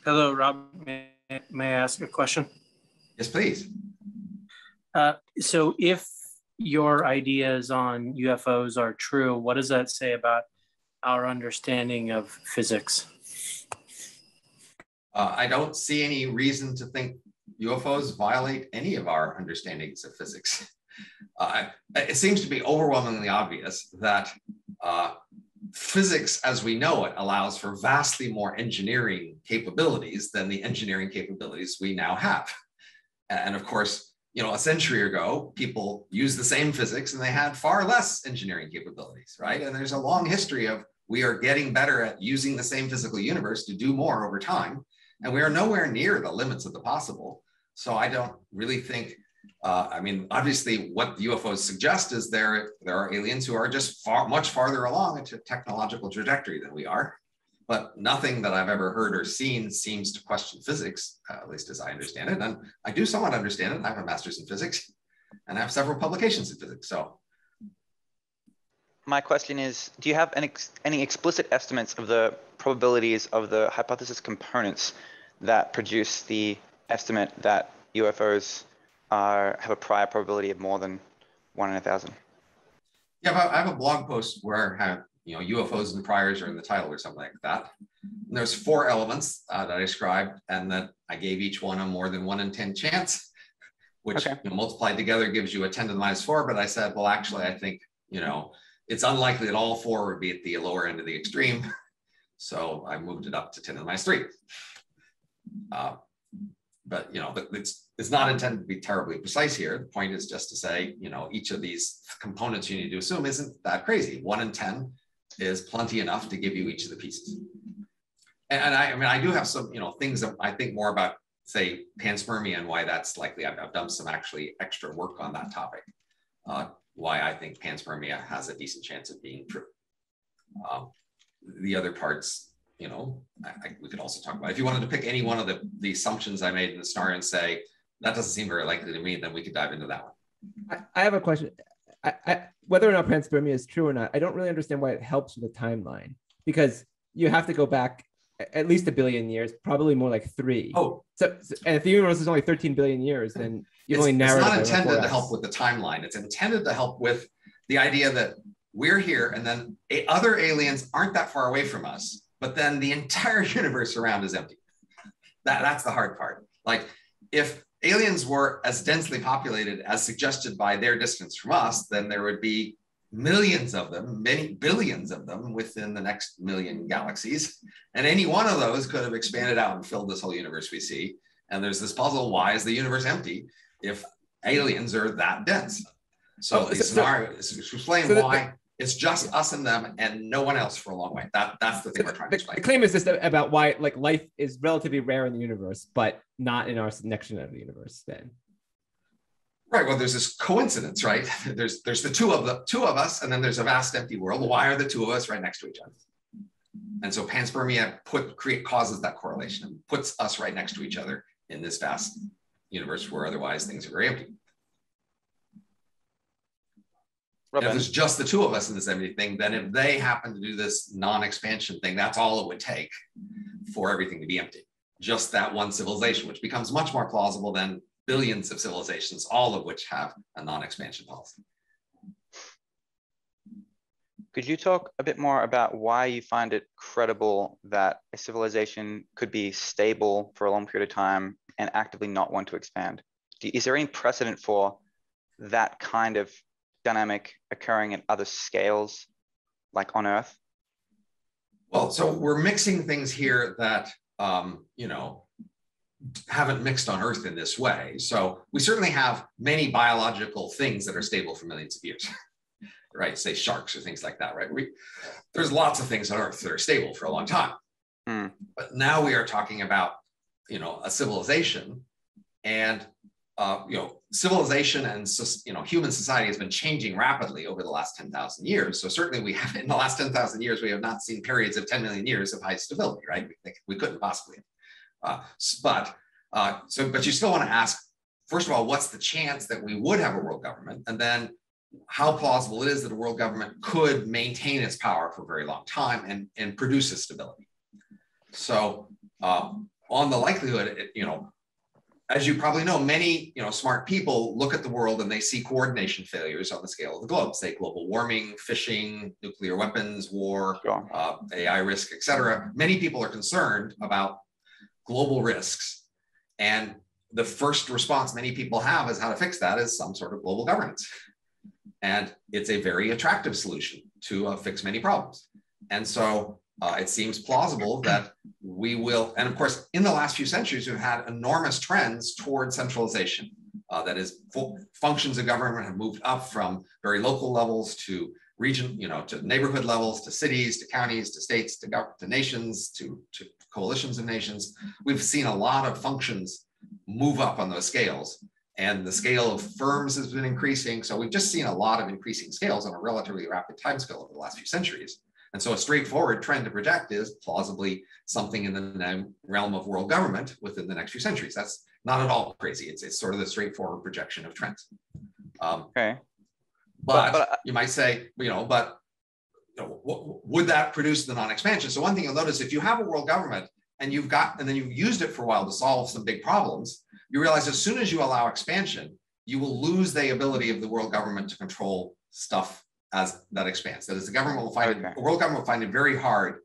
Hello, Rob. May I ask a question? Yes, please. So if your ideas on UFOs are true, what does that say about our understanding of physics? I don't see any reason to think UFOs violate any of our understandings of physics. It seems to be overwhelmingly obvious that physics as we know it allows for vastly more engineering capabilities than the engineering capabilities we now have. And of course, a century ago, people used the same physics and they had far less engineering capabilities, right? And there's a long history of we are getting better at using the same physical universe to do more over time. And we are nowhere near the limits of the possible. So I don't really think, obviously what UFOs suggest is there are aliens who are just much farther along a technological trajectory than we are. But nothing that I've ever heard or seen seems to question physics, at least as I understand it. And I do somewhat understand it. I have a master's in physics and I have several publications in physics. So my question is, do you have any explicit estimates of the probabilities of the hypothesis components that produce the estimate that UFOs have a prior probability of more than 1 in 1,000? Yeah, I have a blog post where I have, UFOs and priors are in the title or something like that. And there's 4 elements that I described, and that I gave each one a more than 1 in 10 chance, which multiplied together gives you a 10 to the minus 4. But I said, well, actually, I think, it's unlikely that all 4 would be at the lower end of the extreme. So I moved it up to 10 to the minus 3. But it's not intended to be terribly precise here. The point is just to say, each of these components you need to assume isn't that crazy. 1 in 10 is plenty enough to give you each of the pieces. And I do have some, things that I think more about, say, panspermia and why that's likely. I've done some actually extra work on that topic, why I think panspermia has a decent chance of being true. The other parts, we could also talk about. If you wanted to pick any one of the assumptions I made in the scenario and say, that doesn't seem very likely to me, then we could dive into that one. I have a question. Whether or not panspermia is true or not, I don't really understand why it helps with the timeline, because you have to go back at least 1 billion years, probably more like 3. Oh, So and if the universe is only 13 billion years, then you've only narrowed it's it not by intended to 4x. help with the timeline. It's intended to help with the idea that we're here and then other aliens aren't that far away from us, but then the entire universe around is empty. That's the hard part. Like, if aliens were as densely populated as suggested by their distance from us, then there would be millions of them, many billions of them within the next million galaxies. And any one of those could have expanded out and filled this whole universe we see. And there's this puzzle, why is the universe empty if aliens are that dense? So these scenarios explain why it's just us and them and no one else for a long way. That's the thing we're trying to explain. The claim is just about why like life is relatively rare in the universe, but not in our next generation universe then. Right. Well, there's this coincidence, right? There's the two of us, and then there's a vast empty world. Why are the two of us right next to each other? And so panspermia causes that correlation and puts us right next to each other in this vast universe where otherwise things are very empty. If there's just the two of us in this empty thing, then if they happen to do this non-expansion thing, that's all it would take for everything to be empty. Just that one civilization, which becomes much more plausible than billions of civilizations, all of which have a non-expansion policy. Could you talk a bit more about why you find it credible that a civilization could be stable for a long period of time and actively not want to expand? Is there any precedent for that kind of dynamic occurring at other scales, like on Earth? Well, so we're mixing things here that, haven't mixed on Earth in this way. So we certainly have many biological things that are stable for millions of years, right? Say sharks or things like that, right? There's lots of things on Earth that are stable for a long time. But now we are talking about, a civilization, and civilization and human society has been changing rapidly over the last 10,000 years. So certainly we have, in the last 10,000 years, we have not seen periods of 10 million years of high stability, right? We couldn't possibly. But you still want to ask, first of all, what's the chance that we would have a world government? And then how plausible it is that a world government could maintain its power for a very long time and produce a stability. So on the likelihood, as you probably know, many smart people look at the world and they see coordination failures on the scale of the globe, say global warming, fishing, nuclear weapons, war, AI risk, et cetera. Many people are concerned about global risks. And the first response many people have is how to fix that is some sort of global governance. And it's a very attractive solution to fix many problems. And so it seems plausible that we will, and of course, in the last few centuries, we've had enormous trends toward centralization. That is, functions of government have moved up from very local levels to region, to neighborhood levels, to cities, to counties, to states, to nations, to coalitions of nations. We've seen a lot of functions move up on those scales, and the scale of firms has been increasing. So we've just seen a lot of increasing scales on a relatively rapid timescale over the last few centuries. And so a straightforward trend to project is plausibly something in the realm of world government within the next few centuries. That's not at all crazy. It's sort of the straightforward projection of trends. Okay. But you might say, would that produce the non-expansion? So one thing you'll notice, if you have a world government and then you've used it for a while to solve some big problems, you realize as soon as you allow expansion, you will lose the ability of the world government to control stuff as that expands. That is, the world government will find it very hard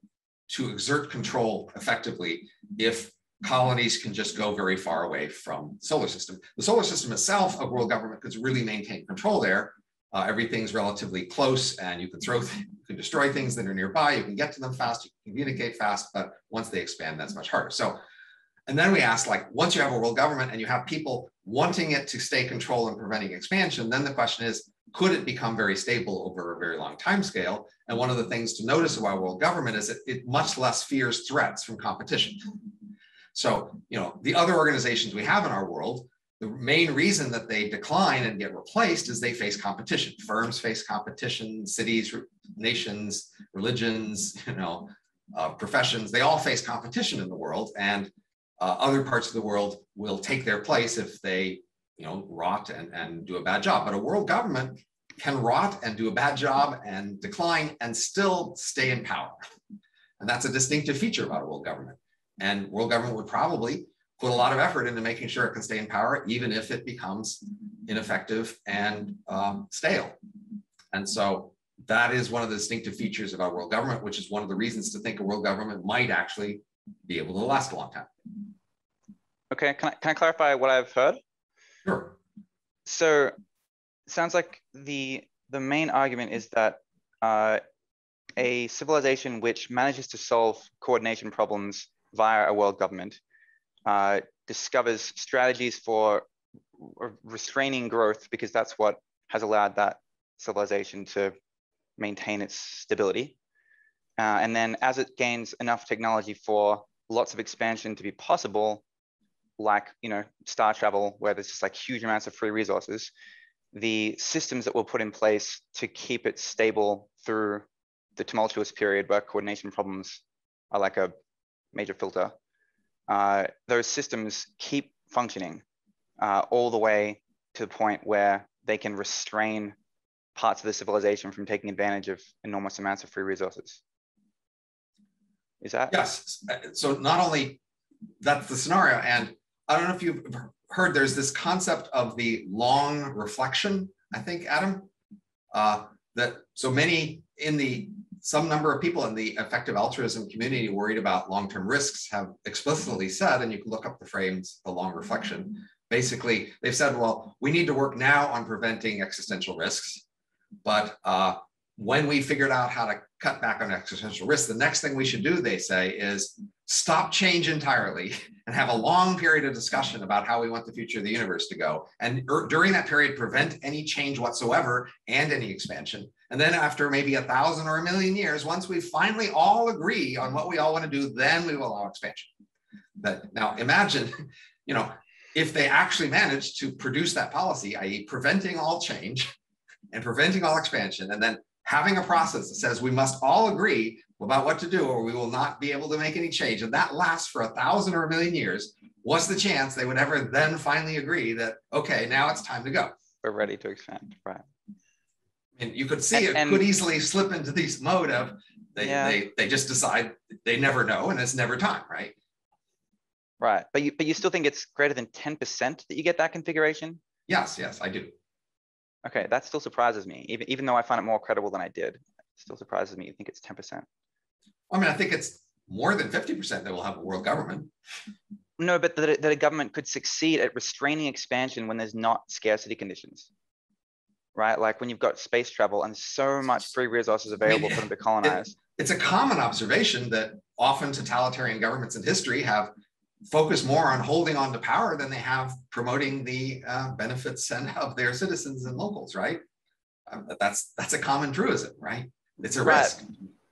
to exert control effectively if colonies can just go very far away from the solar system. The solar system itself, a world government could really maintain control there. Everything's relatively close, and you can destroy things that are nearby. You can get to them fast. You can communicate fast, but once they expand, that's much harder. So, and then we ask, once you have a world government and you have people wanting it to stay controlled and preventing expansion, then the question is, could it become very stable over a very long time scale? And one of the things to notice about world government is that it much less fears threats from competition. So, the other organizations we have in our world, the main reason that they decline and get replaced is they face competition. Firms face competition, cities, nations, religions, professions, they all face competition in the world. And other parts of the world will take their place if they, rot and do a bad job. But a world government can rot and do a bad job and decline and still stay in power. And that's a distinctive feature about a world government. And world government would probably put a lot of effort into making sure it can stay in power, even if it becomes ineffective and stale. And so that is one of the distinctive features of our world government, which is one of the reasons to think a world government might actually be able to last a long time. Okay, can I clarify what I've heard? Sure. So it sounds like the main argument is that a civilization which manages to solve coordination problems via a world government discovers strategies for restraining growth, because that's what has allowed that civilization to maintain its stability. And then as it gains enough technology for lots of expansion to be possible, like, star travel, where there's just like huge amounts of free resources, the systems that were put in place to keep it stable through the tumultuous period where coordination problems are like a major filter, those systems keep functioning all the way to the point where they can restrain parts of the civilization from taking advantage of enormous amounts of free resources. Is that? Yes. So not only that's the scenario, and I don't know if you've heard, there's this concept of the long reflection, I think, Adam, that so many some number of people in the effective altruism community worried about long-term risks have explicitly said, and you can look up the phrase, the long reflection. Basically, they've said, well, we need to work now on preventing existential risks. But when we figured out how to cut back on existential risks, the next thing we should do, they say, is stop change entirely and have a long period of discussion about how we want the future of the universe to go. And during that period, prevent any change whatsoever and any expansion. And then after maybe 1,000 or 1,000,000 years, once we finally all agree on what we all want to do, then we will allow expansion. But now imagine, if they actually managed to produce that policy, i.e. preventing all change and preventing all expansion, and then having a process that says we must all agree about what to do or we will not be able to make any change, and that lasts for 1,000 or 1,000,000 years, what's the chance they would ever then finally agree that, okay, now it's time to go? We're ready to expand, right? And you could see it could easily slip into this mode of they just decide they never know and it's never time, right? Right, but you still think it's greater than 10% that you get that configuration? Yes, I do. Okay, that still surprises me. Even though I find it more credible than I did, it still surprises me. You think it's 10%? I mean, I think it's more than 50% that will have a world government. No, but that a government could succeed at restraining expansion when there's not scarcity conditions, right? Like when you've got space travel and so much free resources available for them to colonize. It's a common observation that often totalitarian governments in history have focused more on holding on to power than they have promoting the benefits of their citizens and locals, right? That's a common truism, right? It's a risk.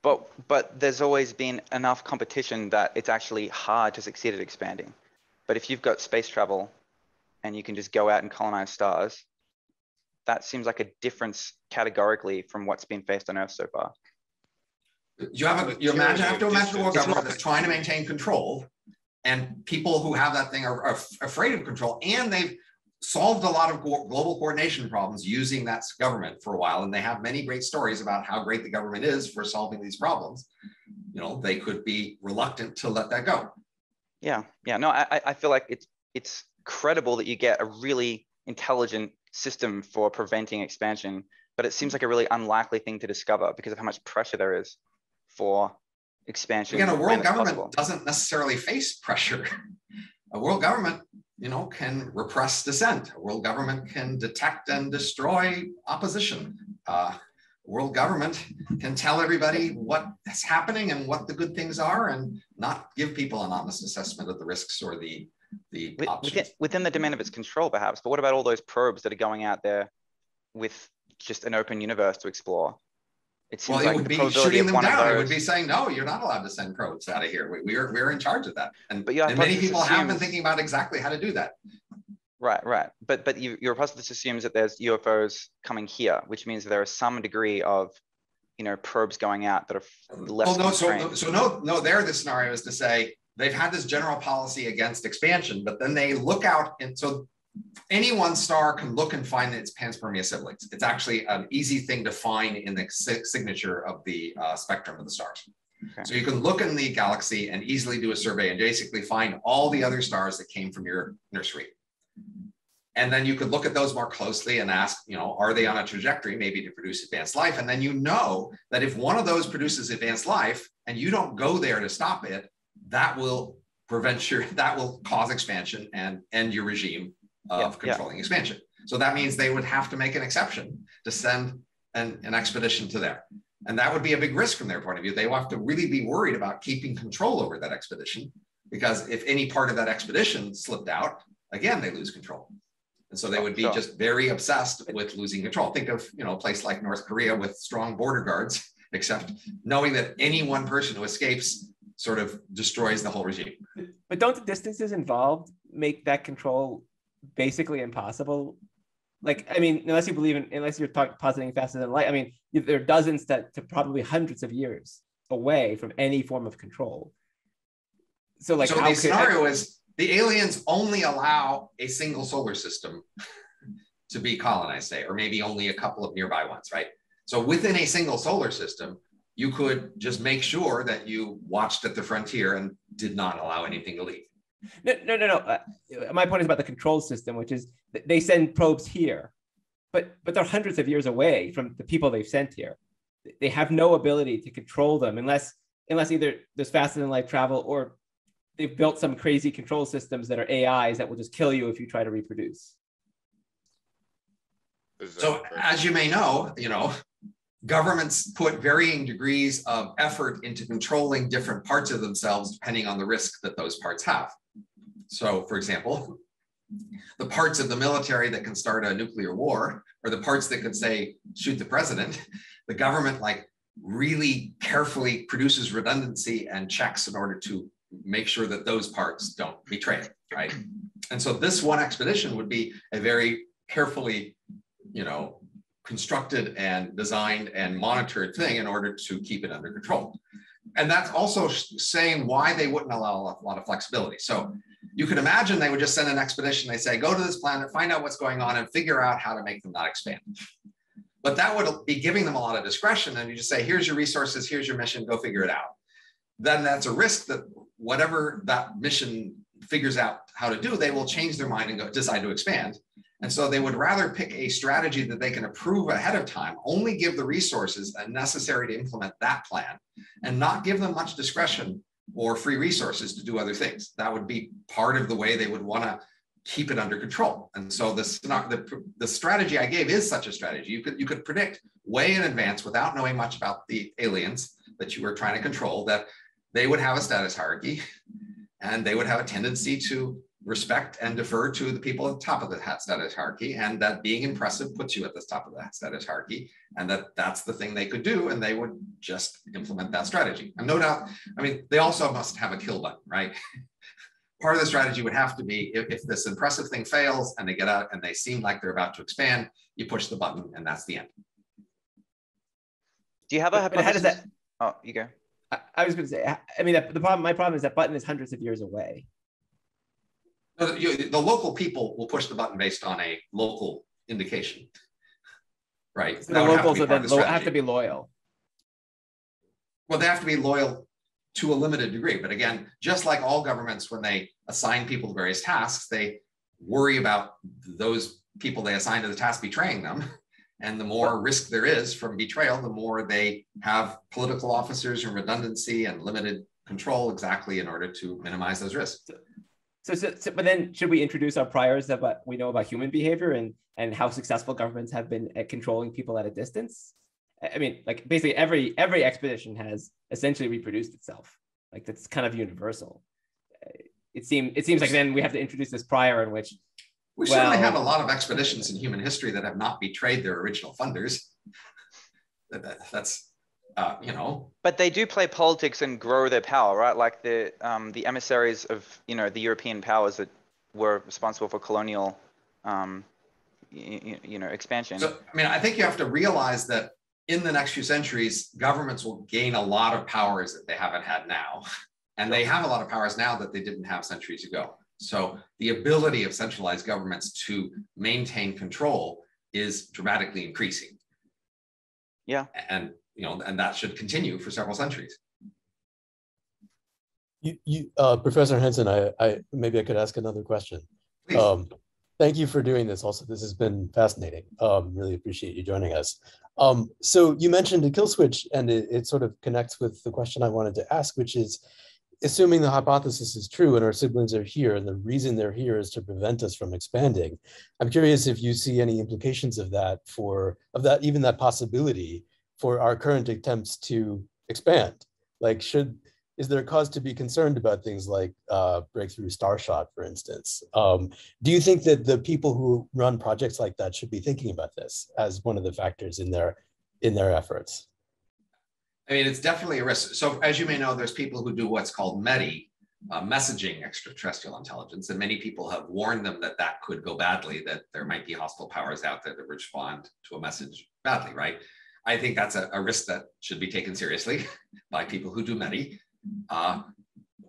But there's always been enough competition that it's actually hard to succeed at expanding. But if you've got space travel and you can just go out and colonize stars, that seems like a difference categorically from what's been faced on Earth so far. You have to imagine a world government that's trying to maintain control, and people who have that thing are afraid of control, and they've solved a lot of global coordination problems using that government for a while, and they have many great stories about how great the government is for solving these problems. They could be reluctant to let that go. Yeah. No, I feel like it's credible that you get a really intelligent system for preventing expansion, but it seems like a really unlikely thing to discover because of how much pressure there is for expansion. Again, a world government doesn't necessarily face pressure. A world government, can repress dissent. A world government can detect and destroy opposition. A world government can tell everybody what is happening and what the good things are, and not give people an honest assessment of the risks or the options. Within the domain of its control, perhaps. But what about all those probes that are going out there with just an open universe to explore? It seems like it would be shooting them down. It would be saying, no, you're not allowed to send probes out of here. We're in charge of that. And many people have been thinking about exactly how to do that. Right. But your hypothesis assumes that there's UFOs coming here, which means there is some degree of, probes going out that are less constrained. No, there the scenario is to say they've had this general policy against expansion, but then they look out, and so any one star can look and find its panspermia siblings. It's actually an easy thing to find in the signature of the spectrum of the stars. Okay. So you can look in the galaxy and easily do a survey and basically find all the other stars that came from your nursery. And then you could look at those more closely and ask, you know, are they on a trajectory maybe to produce advanced life? And then you know that if one of those produces advanced life and you don't go there to stop it, that will that will cause expansion and end your regime of controlling expansion. So that means they would have to make an exception to send an expedition to there. And that would be a big risk from their point of view. They will have to really be worried about keeping control over that expedition, because if any part of that expedition slipped out, again, they lose control. And so they would be just very obsessed with losing control. Think of, you know, a place like North Korea with strong border guards, except knowing that any one person who escapes sort of destroys the whole regime. But don't the distances involved make that control basically impossible? Like, I mean, unless you're positing faster than light, I mean, there are dozens to probably hundreds of years away from any form of control. So like, so the scenario is the aliens only allow a single solar system to be colonized, say, or maybe only a couple of nearby ones, right? So within a single solar system, you could just make sure that you watched at the frontier and did not allow anything to leave. No. My point is about the control system, which is they send probes here, but they're hundreds of years away from the people they've sent here. They have no ability to control them unless either there's faster than light travel or they've built some crazy control systems that are AIs that will just kill you if you try to reproduce. So as you may know, governments put varying degrees of effort into controlling different parts of themselves depending on the risk that those parts have. So for example, the parts of the military that can start a nuclear war, or the parts that could say, shoot the president, the government like really carefully produces redundancy and checks in order to make sure that those parts don't betray it, right? And so this one expedition would be a very carefully, constructed and designed and monitored thing in order to keep it under control. And that's also saying why they wouldn't allow a lot of flexibility. So you could imagine they would just send an expedition. They say, go to this planet, find out what's going on and figure out how to make them not expand. But that would be giving them a lot of discretion. And you just say, here's your resources, here's your mission, go figure it out. Then that's a risk that whatever that mission figures out how to do, they will change their mind and decide to expand. And so they would rather pick a strategy that they can approve ahead of time, only give the resources necessary to implement that plan, and not give them much discretion or free resources to do other things. That would be part of the way they would want to keep it under control. And so the strategy I gave is such a strategy. You could predict way in advance, without knowing much about the aliens that you were trying to control, that they would have a status hierarchy and they would have a tendency to respect and defer to the people at the top of the status hierarchy, and that being impressive puts you at the top of the status hierarchy, and that's the thing they could do, and they would just implement that strategy. And no doubt, they also must have a kill button, right? Part of the strategy would have to be, if this impressive thing fails and they get out and they seem like they're about to expand, you push the button and that's the end. Do you have a hypothesis? How does that? Oh, you go. I was going to say, my problem is that button is hundreds of years away. The local people will push the button based on a local indication, right? So the locals have to be loyal. Well, they have to be loyal to a limited degree. But again, just like all governments, when they assign people to various tasks, they worry about those people they assign to the task betraying them. And the more risk there is from betrayal, the more they have political officers and redundancy and limited control exactly in order to minimize those risks. But then should we introduce our priors of what we know about human behavior and how successful governments have been at controlling people at a distance? Like basically every expedition has essentially reproduced itself. Like that's kind of universal. It seems like then we have to introduce this prior in which we certainly have a lot of expeditions in human history that have not betrayed their original funders. That's But they do play politics and grow their power, right? Like the emissaries of the European powers that were responsible for colonial expansion. So I think you have to realize that in the next few centuries, governments will gain a lot of powers that they haven't had now. And they have a lot of powers now that they didn't have centuries ago. So the ability of centralized governments to maintain control is dramatically increasing. Yeah. And and that should continue for several centuries. Professor Hanson, I maybe I could ask another question. Please. Thank you for doing this. Also, this has been fascinating. Really appreciate you joining us. So you mentioned a kill switch, and it sort of connects with the question I wanted to ask, which is, assuming the hypothesis is true and our siblings are here, and the reason they're here is to prevent us from expanding, I'm curious if you see any implications of that, even that possibility for our current attempts to expand. Like, is there a cause to be concerned about things like breakthrough Starshot, for instance? Do you think that the people who run projects like that should be thinking about this as one of the factors in their efforts? I mean, it's definitely a risk. So as you may know, there's people who do what's called METI, messaging extraterrestrial intelligence, and many people have warned them that that could go badly, that there might be hostile powers out there that respond to a message badly, right? I think that's a risk that should be taken seriously by people who do METI.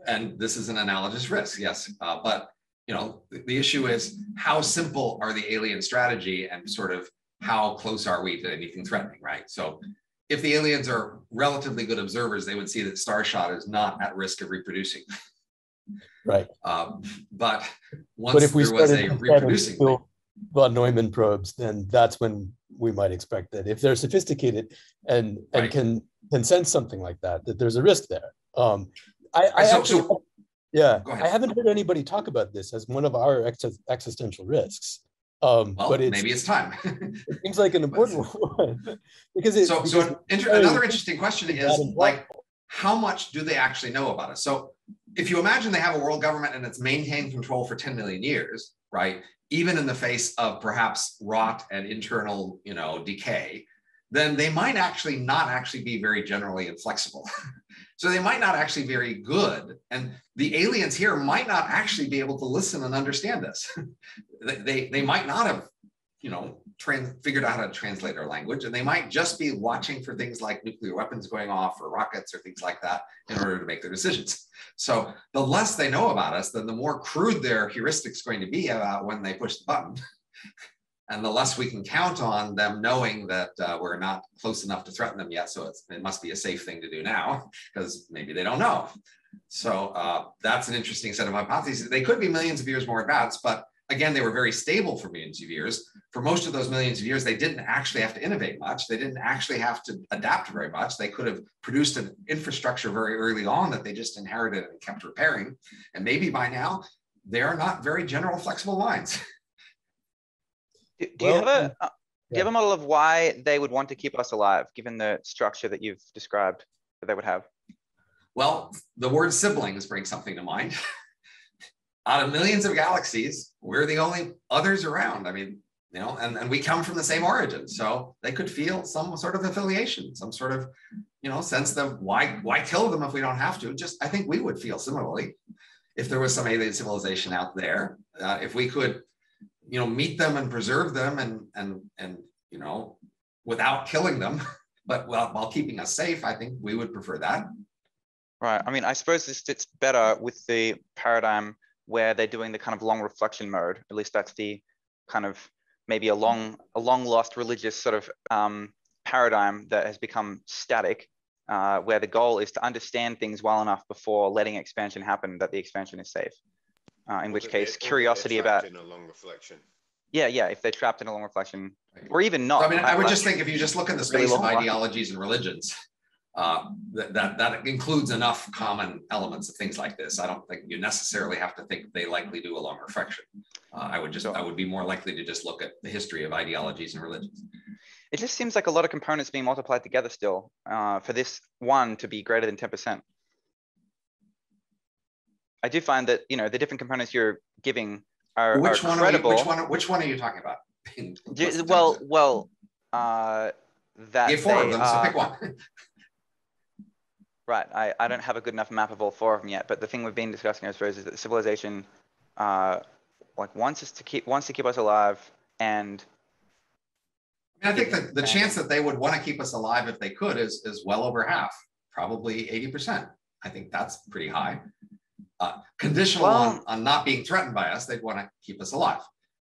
And this is an analogous risk, yes. But the issue is, how simple are the alien strategy, and sort of how close are we to anything threatening, right? So if the aliens are relatively good observers, they would see that Starshot is not at risk of reproducing. Right. But once if we there was a reproducing thing, von Neumann probes, then that's when we might expect that if they're sophisticated and right. can sense something like that there's a risk there. I haven't heard anybody talk about this as one of our existential risks. Well, maybe it's time. It seems like an important one. Another interesting question is, like, how much do they actually know about us? So if you imagine they have a world government and it's maintained control for 10 million years, right? Even in the face of perhaps rot and internal, decay, then they might actually not be very generally inflexible. So they might not actually be very good. And the aliens here might not actually be able to listen and understand this. They might not have, figured out how to translate our language, and they might just be watching for things like nuclear weapons going off or rockets or things like that in order to make their decisions. So the less they know about us, then the more crude their heuristics is going to be about when they push the button. And the less we can count on them knowing that we're not close enough to threaten them yet. So it must be a safe thing to do now, because maybe they don't know. So that's an interesting set of hypotheses. They could be millions of years more advanced, but again, they were very stable for millions of years. For most of those millions of years, they didn't actually have to innovate much. They didn't actually have to adapt very much. They could have produced an infrastructure very early on that they just inherited and kept repairing. And maybe by now, they are not very general flexible minds. Do you have a model of why they would want to keep us alive, given the structure that you've described that they would have? Well, the word siblings brings something to mind. Out of millions of galaxies, we're the only others around. I mean, and we come from the same origin. So they could feel some sort of affiliation, some sort of, sense that why kill them if we don't have to? I think we would feel similarly if there was some alien civilization out there. If we could, meet them and preserve them and without killing them, but while keeping us safe, I think we would prefer that. Right. I mean, I suppose this fits better with the paradigm where they're doing the kind of long reflection mode. At least that's the kind of maybe a long lost religious sort of paradigm that has become static, where the goal is to understand things well enough before letting expansion happen that the expansion is safe. In which case, curiosity about in a long reflection. Yeah, if they're trapped in a long reflection, or even not. So, I mean, I would just think if you just look in the space of ideologies and religions, that includes enough common elements of things like this. I don't think you necessarily have to think they likely do a long reflection. I would be more likely to just look at the history of ideologies and religions. It just seems like a lot of components being multiplied together still for this one to be greater than 10%. I do find that the different components you're giving are credible. Which one are you talking about? That four of them, so pick one. Right. I don't have a good enough map of all four of them yet, but the thing we've been discussing, I suppose, is that the civilization wants to keep us alive, and I think that the chance that they would want to keep us alive if they could is well over half, probably 80%. I think that's pretty high. Conditional on not being threatened by us, they'd want to keep us alive.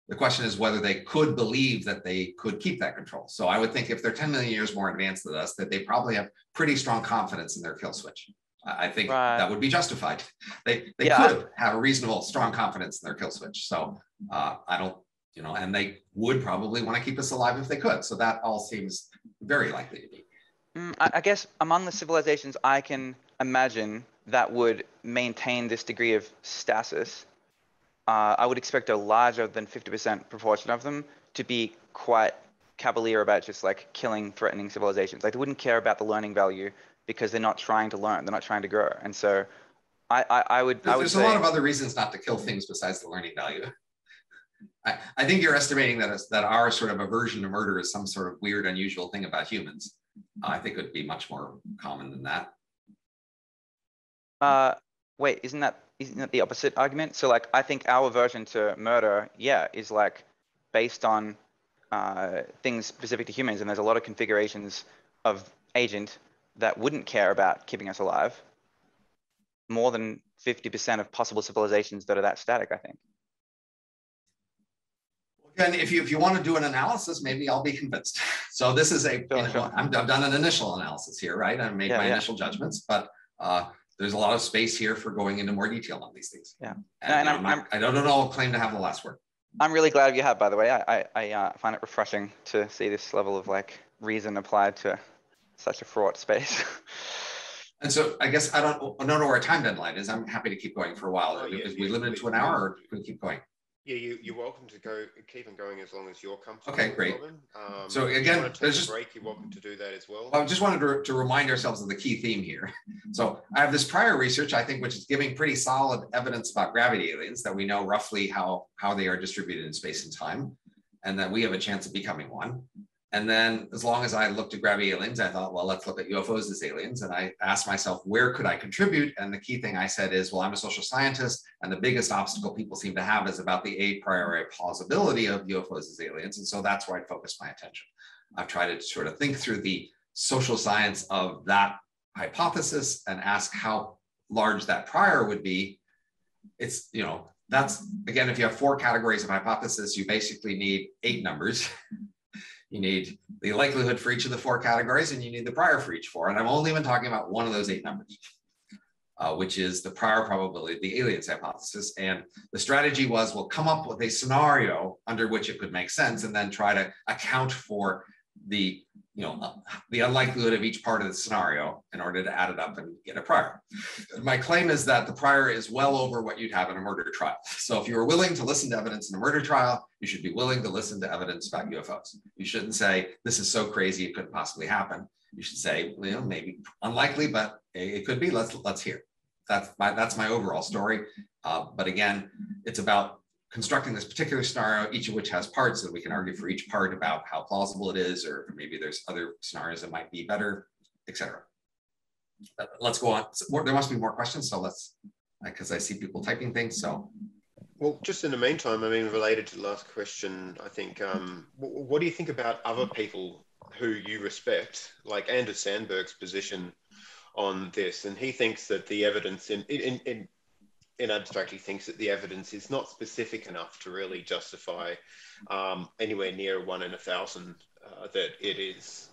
The question is whether they could believe that they could keep that control. So I would think if they're 10 million years more advanced than us, that they probably have pretty strong confidence in their kill switch. I think that would be justified. They could have a reasonable, strong confidence in their kill switch. So I don't, and they would probably want to keep us alive if they could. So that all seems very likely to be. I guess among the civilizations I can imagine that would maintain this degree of stasis, I would expect a larger than 50% proportion of them to be quite cavalier about just like killing threatening civilizations. Like they wouldn't care about the learning value because they're not trying to learn, they're not trying to grow. And so I would There's say, a lot of other reasons not to kill things besides the learning value. I think you're estimating that our sort of aversion to murder is some sort of weird, unusual thing about humans. I think it would be much more common than that. Wait, isn't that the opposite argument? So like, I think our aversion to murder, is like based on things specific to humans. And there's a lot of configurations of agent that wouldn't care about keeping us alive. More than 50% of possible civilizations that are that static, I think. And if you want to do an analysis, maybe I'll be convinced. So this is I've done an initial analysis here, right? I've made my initial judgments, but there's a lot of space here for going into more detail on these things. Yeah, and I don't claim to have the last word. I'm really glad you have, by the way. I find it refreshing to see this level of like reason applied to such a fraught space. And so I guess I don't know where our time deadline is. I'm happy to keep going for a while. Is we limited to an hour, or can we keep going? Yeah, you're welcome to keep on going as long as you're comfortable. Okay, great. So again, if you want to take a break, you're welcome to do that as well. I just wanted to remind ourselves of the key theme here. So I have this prior research, I think, which is giving pretty solid evidence about gravity aliens, that we know roughly how they are distributed in space and time, and that we have a chance of becoming one. And then as long as I looked at gravity aliens, I thought, well, let's look at UFOs as aliens. And I asked myself, where could I contribute? And the key thing I said is, well, I'm a social scientist, and the biggest obstacle people seem to have is about the a priori plausibility of UFOs as aliens. And so that's where I focused my attention. I've tried to sort of think through the social science of that hypothesis and ask how large that prior would be. It's, that's, again, if you have 4 categories of hypothesis, you basically need 8 numbers. You need the likelihood for each of the 4 categories, and you need the prior for each 4. And I've only been talking about one of those 8 numbers, which is the prior probability of the aliens hypothesis. And the strategy was, we'll come up with a scenario under which it could make sense, and then try to account for the unlikelihood of each part of the scenario in order to add it up and get a prior. My claim is that the prior is well over what you'd have in a murder trial. So if you were willing to listen to evidence in a murder trial, you should be willing to listen to evidence about UFOs. You shouldn't say, this is so crazy, it couldn't possibly happen. You should say, maybe unlikely, but it could be, let's hear. That's my overall story. But again, it's about constructing this particular scenario, each of which has parts that we can argue for each part about how plausible it is, or maybe there's other scenarios that might be better, etc. Let's go on. There must be more questions, so let's, because I see people typing things, so. Well, just in the meantime, I mean, related to the last question, I think, what do you think about other people who you respect, like Anders Sandberg's position on this? And he thinks that the evidence in abstract, he thinks that the evidence is not specific enough to really justify anywhere near 1 in 1,000 that it is.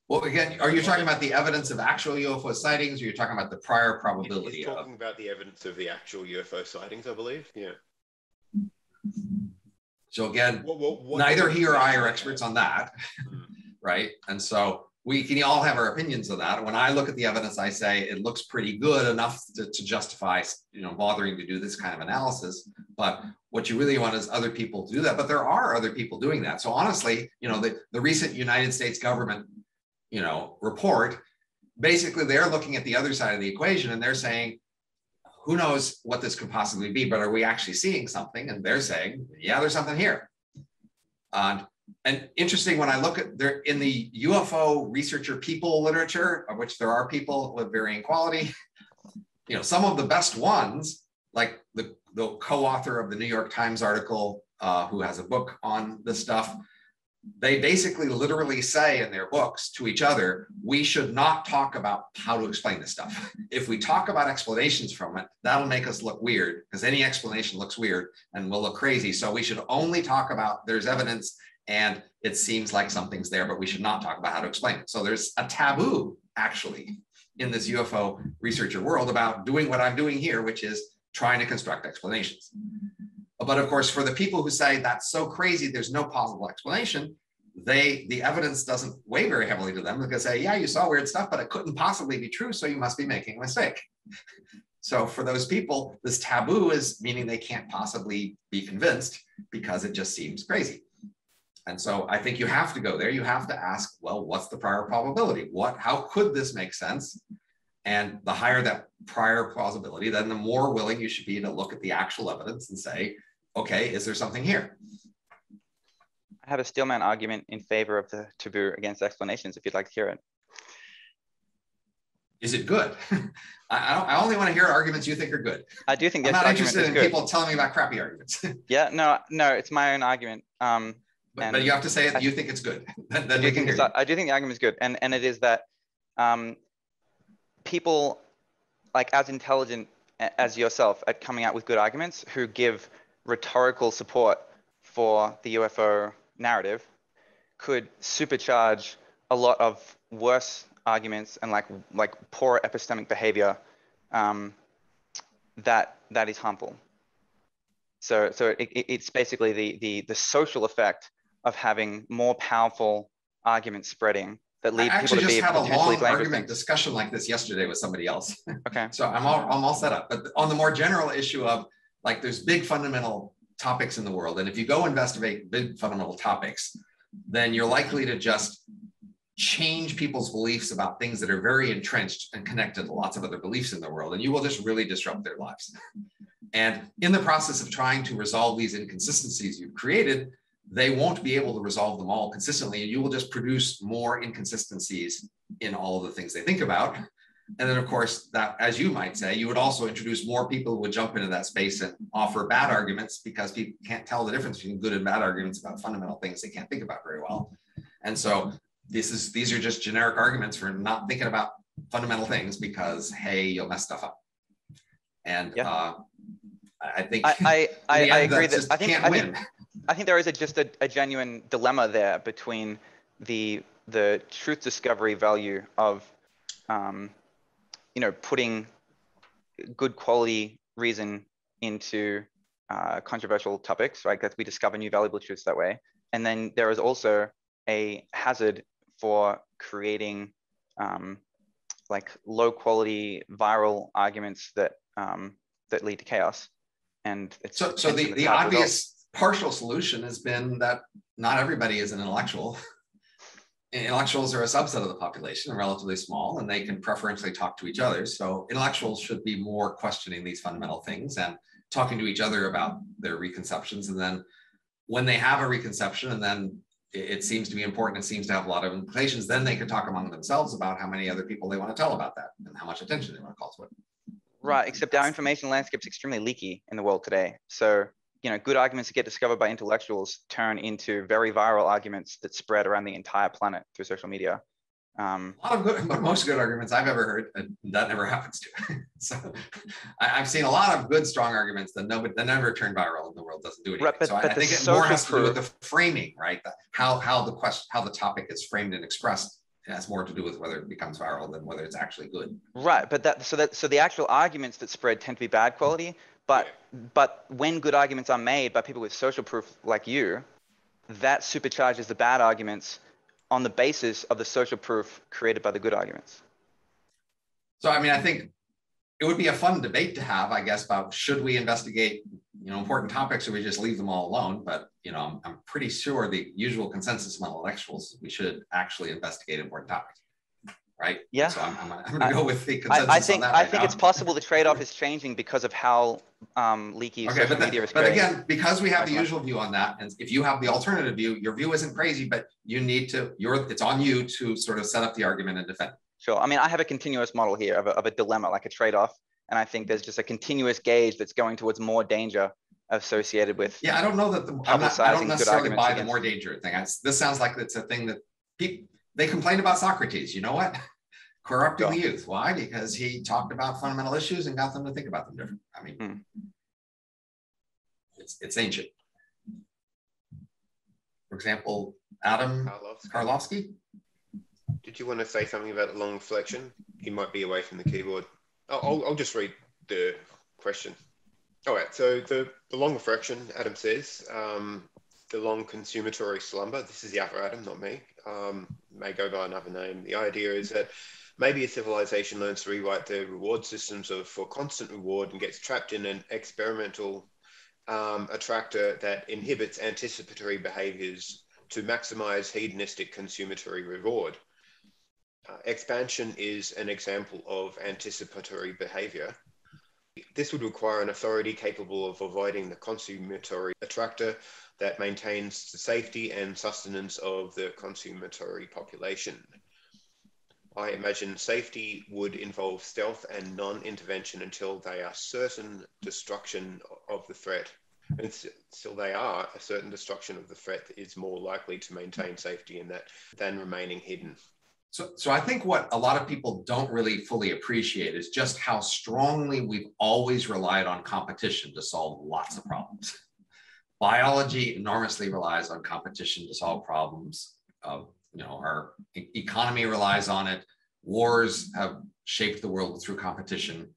Well, again, are you talking about the evidence of actual UFO sightings, or you're talking about the prior probability? He's talking about the evidence of the actual UFO sightings, I believe. Yeah. So again, neither he or I are experts on that, right? And so we can all have our opinions of that. When I look at the evidence, I say it looks pretty good enough to justify, bothering to do this kind of analysis. But what you really want is other people to do that. But there are other people doing that. So honestly, the recent United States government, report, basically they're looking at the other side of the equation, and they're saying, who knows what this could possibly be, but are we actually seeing something? And they're saying, yeah, there's something here. And interesting, when I look at in the UFO researcher people literature, of which there are people with varying quality, some of the best ones, like the co-author of the New York Times article, who has a book on this stuff, they basically literally say in their books to each other, we should not talk about how to explain this stuff. If we talk about explanations from it, that'll make us look weird, because any explanation looks weird and will look crazy. So we should only talk about there's evidence and it seems like something's there, but we should not talk about how to explain it. So there's a taboo actually in this UFO researcher world about doing what I'm doing here, which is trying to construct explanations. But of course, for the people who say that's so crazy, there's no possible explanation, the evidence doesn't weigh very heavily to them. They can say, yeah, you saw weird stuff, but it couldn't possibly be true, so you must be making a mistake. So for those people, this taboo is meaning they can't possibly be convinced because it just seems crazy. And so I think you have to go there. You have to ask, well, what's the prior probability? How could this make sense? And the higher that prior plausibility, then the more willing you should be to look at the actual evidence and say, okay, is there something here? I have a Steelman argument in favor of the taboo against explanations, if you'd like to hear it. Is it good? I only want to hear arguments you think are good. I do think I'm this not interested in good. people telling me about crappy arguments. Yeah, no, it's my own argument. But you have to say it, you think it's good. Then we can hear you. I do think the argument is good. And it is that people like as intelligent as yourself at coming out with good arguments who give rhetorical support for the UFO narrative could supercharge a lot of worse arguments and like poor epistemic behavior that is harmful. So it's basically the social effect of having more powerful arguments spreading that lead people to be potentially dangerous. I actually just had a long argument things. discussion like this yesterday with somebody else. Okay. So I'm all set up. But on the more general issue of like, there's big fundamental topics in the world, and if you go investigate big fundamental topics, then you're likely to just change people's beliefs about things that are very entrenched and connected to lots of other beliefs in the world, and you will just really disrupt their lives. And in the process of trying to resolve these inconsistencies you've created, they won't be able to resolve them all consistently, and you will just produce more inconsistencies in all of the things they think about. And then, of course, that, as you might say, you would also introduce more people who would jump into that space and offer bad arguments, because people can't tell the difference between good and bad arguments about fundamental things they can't think about very well. And so these are just generic arguments for not thinking about fundamental things because, hey, you'll mess stuff up. And yeah. I think I agree that I think there is just a genuine dilemma there between the truth discovery value of putting good quality reason into controversial topics, right? Because we discover new valuable truths that way. And then there is also a hazard for creating like low quality viral arguments that lead to chaos. And it's so the obvious partial solution has been that not everybody is an intellectual. Intellectuals are a subset of the population, and relatively small, and they can preferentially talk to each other. So intellectuals should be more questioning these fundamental things and talking to each other about their reconceptions. And then when they have a reconception and then it seems to be important, it seems to have a lot of implications, then they can talk among themselves about how many other people they want to tell about that and how much attention they want to call to it. Right, except our information landscape is extremely leaky in the world today. So, good arguments that get discovered by intellectuals turn into very viral arguments that spread around the entire planet through social media. A lot of good, but most good arguments I've ever heard, that never happens to. So I've seen a lot of good, strong arguments that never turn viral, and the world doesn't do anything. Right, so I think it more has to do with the framing, right? How the topic is framed and expressed. It has more to do with whether it becomes viral than whether it's actually good. Right, but so the actual arguments that spread tend to be bad quality. But when good arguments are made by people with social proof like you, that supercharges the bad arguments on the basis of the social proof created by the good arguments. So I mean, I think it would be a fun debate to have, I guess, about should we investigate important topics or we just leave them all alone. But I'm pretty sure the usual consensus among intellectuals, we should actually investigate important topics, right? Yeah. So I'm going to go with the consensus on that. I think it's possible the trade-off is changing because of how leaky social media is. But again, because we have the usual view on that, and if you have the alternative view, your view isn't crazy, but you need to. It's on you to sort of set up the argument and defend. Sure. I mean, I have a continuous model here of a dilemma, like a trade-off. And I think there's just a continuous gauge that's going towards more danger associated with. Yeah, I don't know that I don't Publicizing good necessarily arguments buy the against- more dangerous thing. This sounds like it's a thing that people, they complained about Socrates. You know what? Corrupting the youth. Why? Because he talked about fundamental issues and got them to think about them different. I mean, it's ancient. For example, Adam Karlovsky. Did you want to say something about the long reflection? He might be away from the keyboard. I'll just read the question. All right, so the long reflection, Adam says, the long consumatory slumber, this is the other Adam, not me, may go by another name. The idea is that maybe a civilization learns to rewrite their reward systems for constant reward and gets trapped in an experimental attractor that inhibits anticipatory behaviors to maximize hedonistic consumatory reward. Expansion is an example of anticipatory behavior. This would require an authority capable of avoiding the consumatory attractor that maintains the safety and sustenance of the consumatory population. I imagine safety would involve stealth and non-intervention until they are certain destruction of the threat. And still they are, a certain destruction of the threat is more likely to maintain safety in that than remaining hidden. So I think what a lot of people don't really fully appreciate is just how strongly we've always relied on competition to solve lots of problems. Biology enormously relies on competition to solve problems. Our economy relies on it. Wars have shaped the world through competition.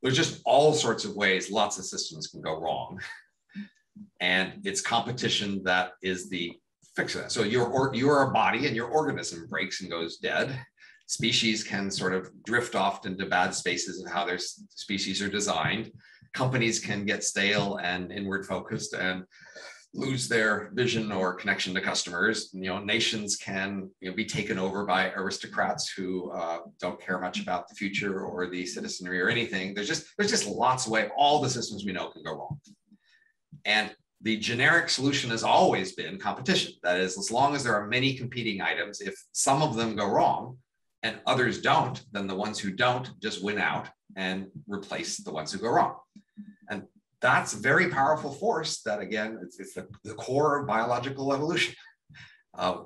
There's just all sorts of ways lots of systems can go wrong. And it's competition that is the fix of that. So you're a body and your organism breaks and goes dead. Species can sort of drift off into bad spaces of how their species are designed. Companies can get stale and inward focused and lose their vision or connection to customers. Nations can be taken over by aristocrats who don't care much about the future or the citizenry or anything. There's just lots of ways. All the systems we know can go wrong. And the generic solution has always been competition. That is, as long as there are many competing items, if some of them go wrong and others don't, then the ones who don't just win out and replace the ones who go wrong. And that's a very powerful force that, again, it's the core of biological evolution.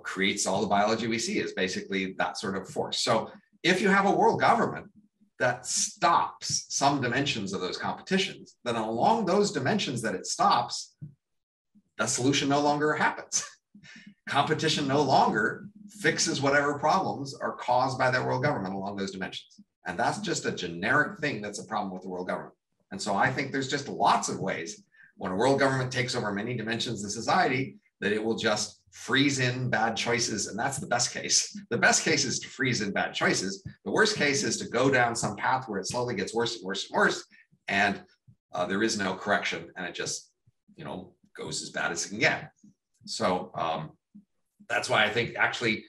Creates all the biology we see is basically that sort of force. So if you have a world government that stops some dimensions of those competitions, then along those dimensions that it stops, the solution no longer happens. Competition no longer fixes whatever problems are caused by that world government along those dimensions. And that's just a generic thing that's a problem with the world government. And so I think there's just lots of ways when a world government takes over many dimensions of society that it will just freeze in bad choices. And that's the best case. The best case is to freeze in bad choices. The worst case is to go down some path where it slowly gets worse and worse and worse. And there is no correction. And it just, goes as bad as it can get. So that's why I think actually,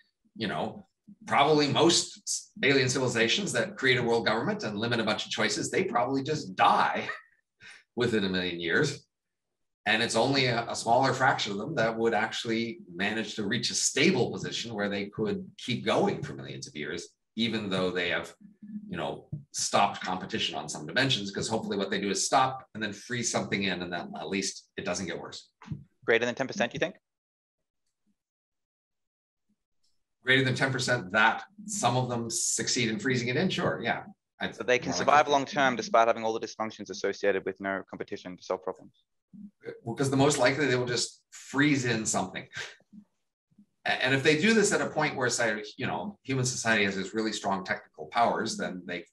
probably most alien civilizations that create a world government and limit a bunch of choices, they probably just die within 1 million years. And it's only a smaller fraction of them that would actually manage to reach a stable position where they could keep going for millions of years, even though they have, stopped competition on some dimensions, because hopefully what they do is stop and then freeze something in, and then at least it doesn't get worse. Greater than 10%, you think? Greater than 10% that some of them succeed in freezing it in? Sure, yeah. So they can survive long term despite having all the dysfunctions associated with no competition to solve problems. Well, because the most likely they will just freeze in something. And if they do this at a point where, say, human society has this really strong technical powers, then they,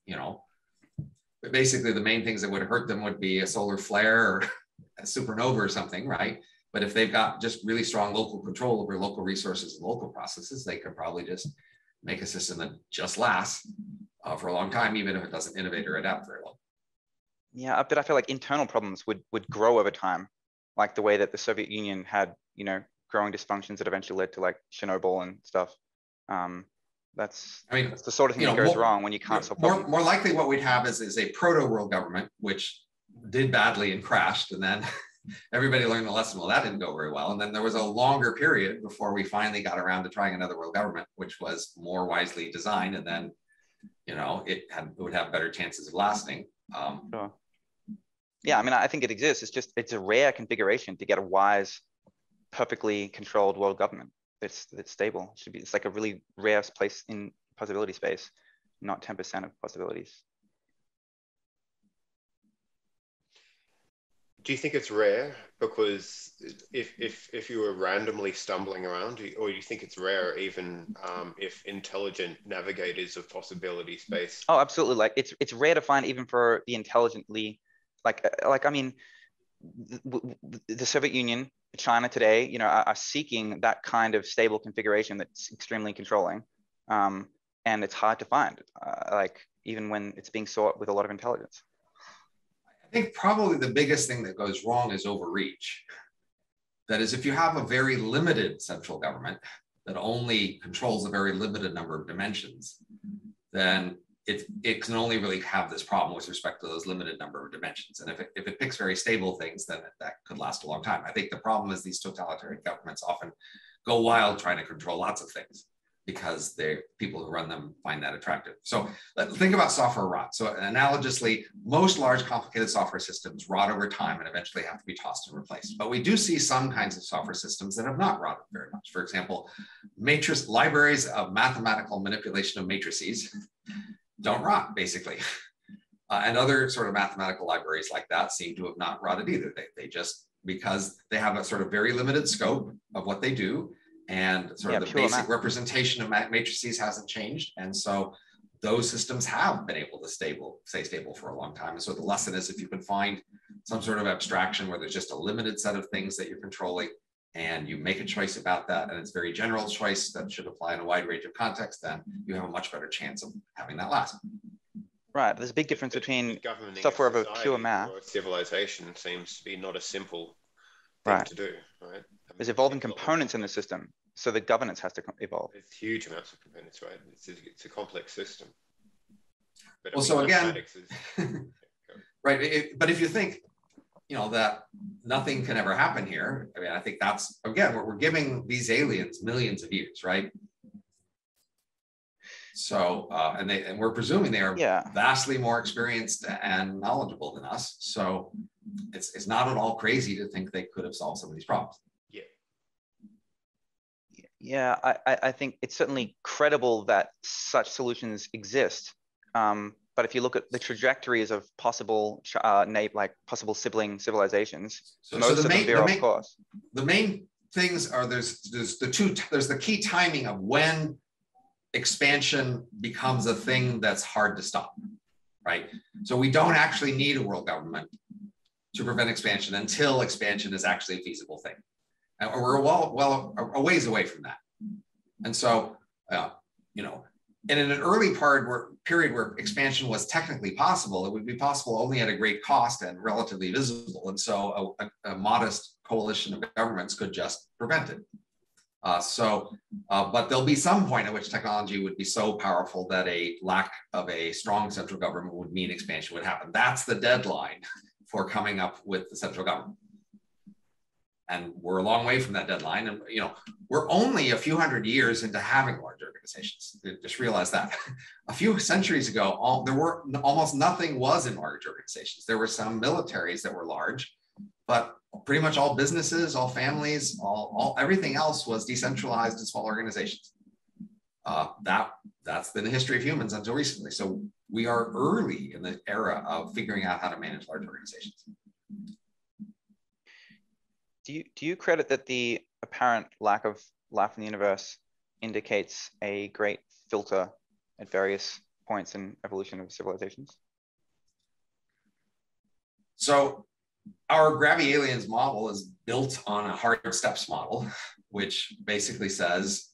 basically the main things that would hurt them would be a solar flare or a supernova or something, right? But if they've got just really strong local control over local resources and local processes, they could probably just make a system that just lasts for a long time, even if it doesn't innovate or adapt very well. Yeah, but I feel like internal problems would grow over time, like the way that the Soviet Union had, growing dysfunctions that eventually led to like Chernobyl and stuff. That's the sort of thing that goes wrong when you can't solve problems. More likely what we'd have is a proto-world government, which did badly and crashed, and then everybody learned the lesson. Well, that didn't go very well. And then there was a longer period before we finally got around to trying another world government, which was more wisely designed. And then, it would have better chances of lasting. Sure. Yeah, I mean, I think it exists. It's just, it's a rare configuration to get a wise, perfectly controlled world government that's stable. It should be, it's like a really rare place in possibility space, not 10% of possibilities. Do you think it's rare because if you were randomly stumbling around, or you think it's rare even if intelligent navigators of possibility space? Oh, absolutely. Like it's rare to find even for the intelligently, like I mean, the Soviet Union, China today, you know, are seeking that kind of stable configuration that's extremely controlling, and it's hard to find, like even when it's being sought with a lot of intelligence. I think probably the biggest thing that goes wrong is overreach. That is, if you have a very limited central government that only controls a very limited number of dimensions, then it can only really have this problem with respect to those limited number of dimensions. And if it picks very stable things, then that could last a long time. I think the problem is these totalitarian governments often go wild trying to control lots of things because people who run them find that attractive. So think about software rot. So analogously, most large complicated software systems rot over time and eventually have to be tossed and replaced. But we do see some kinds of software systems that have not rotted very much. For example, libraries of mathematical manipulation of matrices don't rot, basically. And other sort of mathematical libraries like that seem to have not rotted either. They just, because they have a sort of very limited scope of what they do, and sort of the basic representation of matrices hasn't changed. And so those systems have been able to stay stable for a long time. And so the lesson is, if you can find some sort of abstraction where there's just a limited set of things that you're controlling, and you make a choice about that, and it's very general choice that should apply in a wide range of contexts, then you have a much better chance of having that last. Right. There's a big difference between software of a pure math. Or civilization seems to be not a simple thing to do, right? There's evolving components in the system, so the governance has to evolve. It's huge amounts of components, right? It's a complex system. But well, so again, right, but if you think, you know, that nothing can ever happen here, I mean, I think that's, again, we're giving these aliens millions of years, right? So, and we're presuming they are vastly more experienced and knowledgeable than us. So it's not at all crazy to think they could have solved some of these problems. Yeah, I think it's certainly credible that such solutions exist. But if you look at the trajectories of possible, possible sibling civilizations, most of them veer off course. The main things are there's the key timing of when expansion becomes a thing that's hard to stop, right? So we don't actually need a world government to prevent expansion until expansion is actually a feasible thing. And we're a ways away from that. And so, you know, and in an early period where expansion was technically possible, it would be possible only at a great cost and relatively visible. And so a modest coalition of governments could just prevent it. But there'll be some point at which technology would be so powerful that a lack of a strong central government would mean expansion would happen. That's the deadline for coming up with the central government. And we're a long way from that deadline. And, you know, we're only a few hundred years into having large organizations. Just realize that. A few centuries ago, almost nothing was in large organizations. There were some militaries that were large, but pretty much all businesses, all families, everything else was decentralized in small organizations. That's been the history of humans until recently. So we are early in the era of figuring out how to manage large organizations. Do you credit that the apparent lack of life in the universe indicates a great filter at various points in evolution of civilizations? So our Gravity Aliens model is built on a hard steps model, which basically says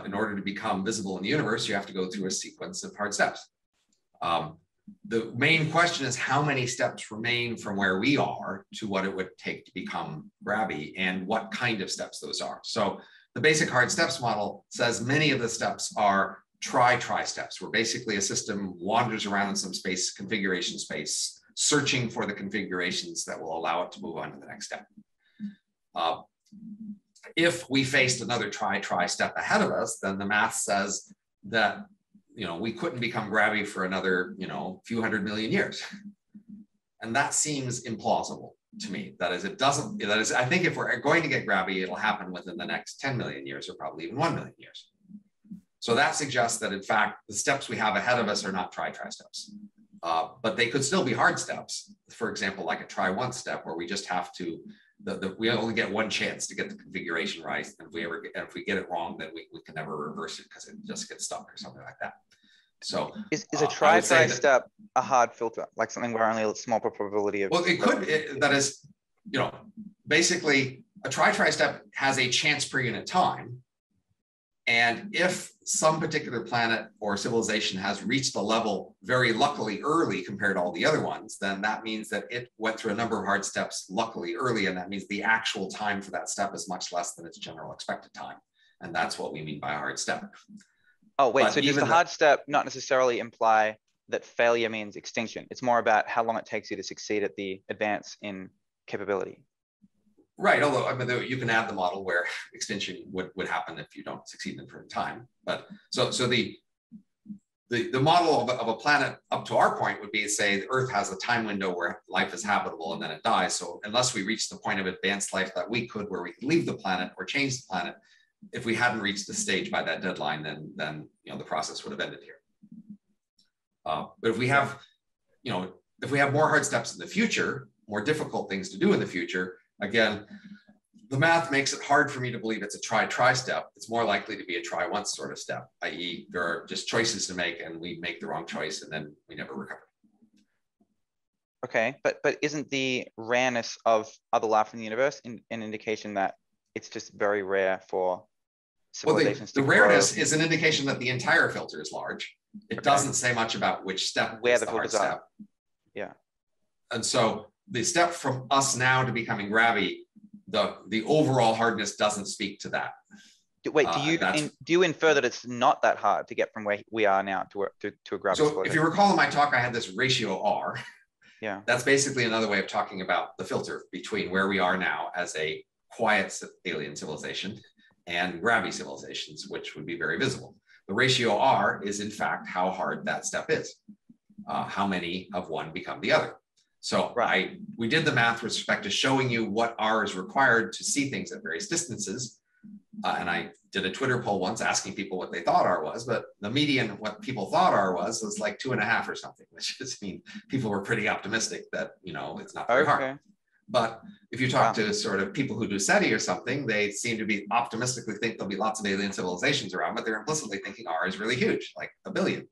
in order to become visible in the universe, you have to go through a sequence of hard steps. The main question is how many steps remain from where we are to what it would take to become Grabby, and what kind of steps those are. So the basic hard steps model says many of the steps are try steps, where basically a system wanders around in some space, configuration space, searching for the configurations that will allow it to move on to the next step. If we faced another try step ahead of us, then the math says that, you know, we couldn't become Grabby for another, you know, few hundred million years. And that seems implausible to me. That is, I think if we're going to get gravity, it'll happen within the next 10 million years or probably even 1 million years. So that suggests that in fact, the steps we have ahead of us are not tri-tri steps, but they could still be hard steps. For example, like a tri-once step where we just have to, we only get one chance to get the configuration right. And if we get it wrong, then we can never reverse it because it just gets stuck or something like that. So is a tri-tri step a hard filter, like something where only a small probability of? Well, it could. That is, basically a tri-tri step has a chance per unit time. And if some particular planet or civilization has reached a level very luckily early compared to all the other ones, then that means that it went through a number of hard steps luckily early. And that means the actual time for that step is much less than its general expected time. And that's what we mean by a hard step. Oh, wait, so does the hard step not necessarily imply that failure means extinction? It's more about how long it takes you to succeed at the advance in capability. Right, although I mean, you can add the model where extinction would happen if you don't succeed in a time. But so the model of a planet up to our point would be, say, the Earth has a time window where life is habitable and then it dies. So unless we reach the point of advanced life that we could, where we could leave the planet or change the planet, if we hadn't reached the stage by that deadline, then the process would have ended here. But if we have, if we have more hard steps in the future, more difficult things to do in the future, again, the math makes it hard for me to believe it's a tri-tri step. It's more likely to be a tri-once sort of step, i.e. there are just choices to make and we make the wrong choice and then we never recover. Okay, but isn't the rareness of other life in the universe an indication that it's just very rare for civilizations to grow? The rareness is an indication that the entire filter is large. It doesn't say much about which step where is the hard step. Yeah. And so the step from us now to becoming gravity, the overall hardness doesn't speak to that. Wait, do you infer that it's not that hard to get from where we are now to a gravity? So if you recall in my talk, I had this ratio R. Yeah. That's basically another way of talking about the filter between where we are now as a quiet alien civilization and gravity civilizations, which would be very visible. The ratio R is in fact how hard that step is, how many of one become the other. So we did the math with respect to showing you what R is required to see things at various distances. And I did a Twitter poll once asking people what they thought R was, but the median, what people thought R was like 2.5 or something, which just means people were pretty optimistic that, it's not very hard. But if you talk to sort of people who do SETI or something, they seem to be optimistically think there'll be lots of alien civilizations around, but they're implicitly thinking R is really huge, like 1 billion.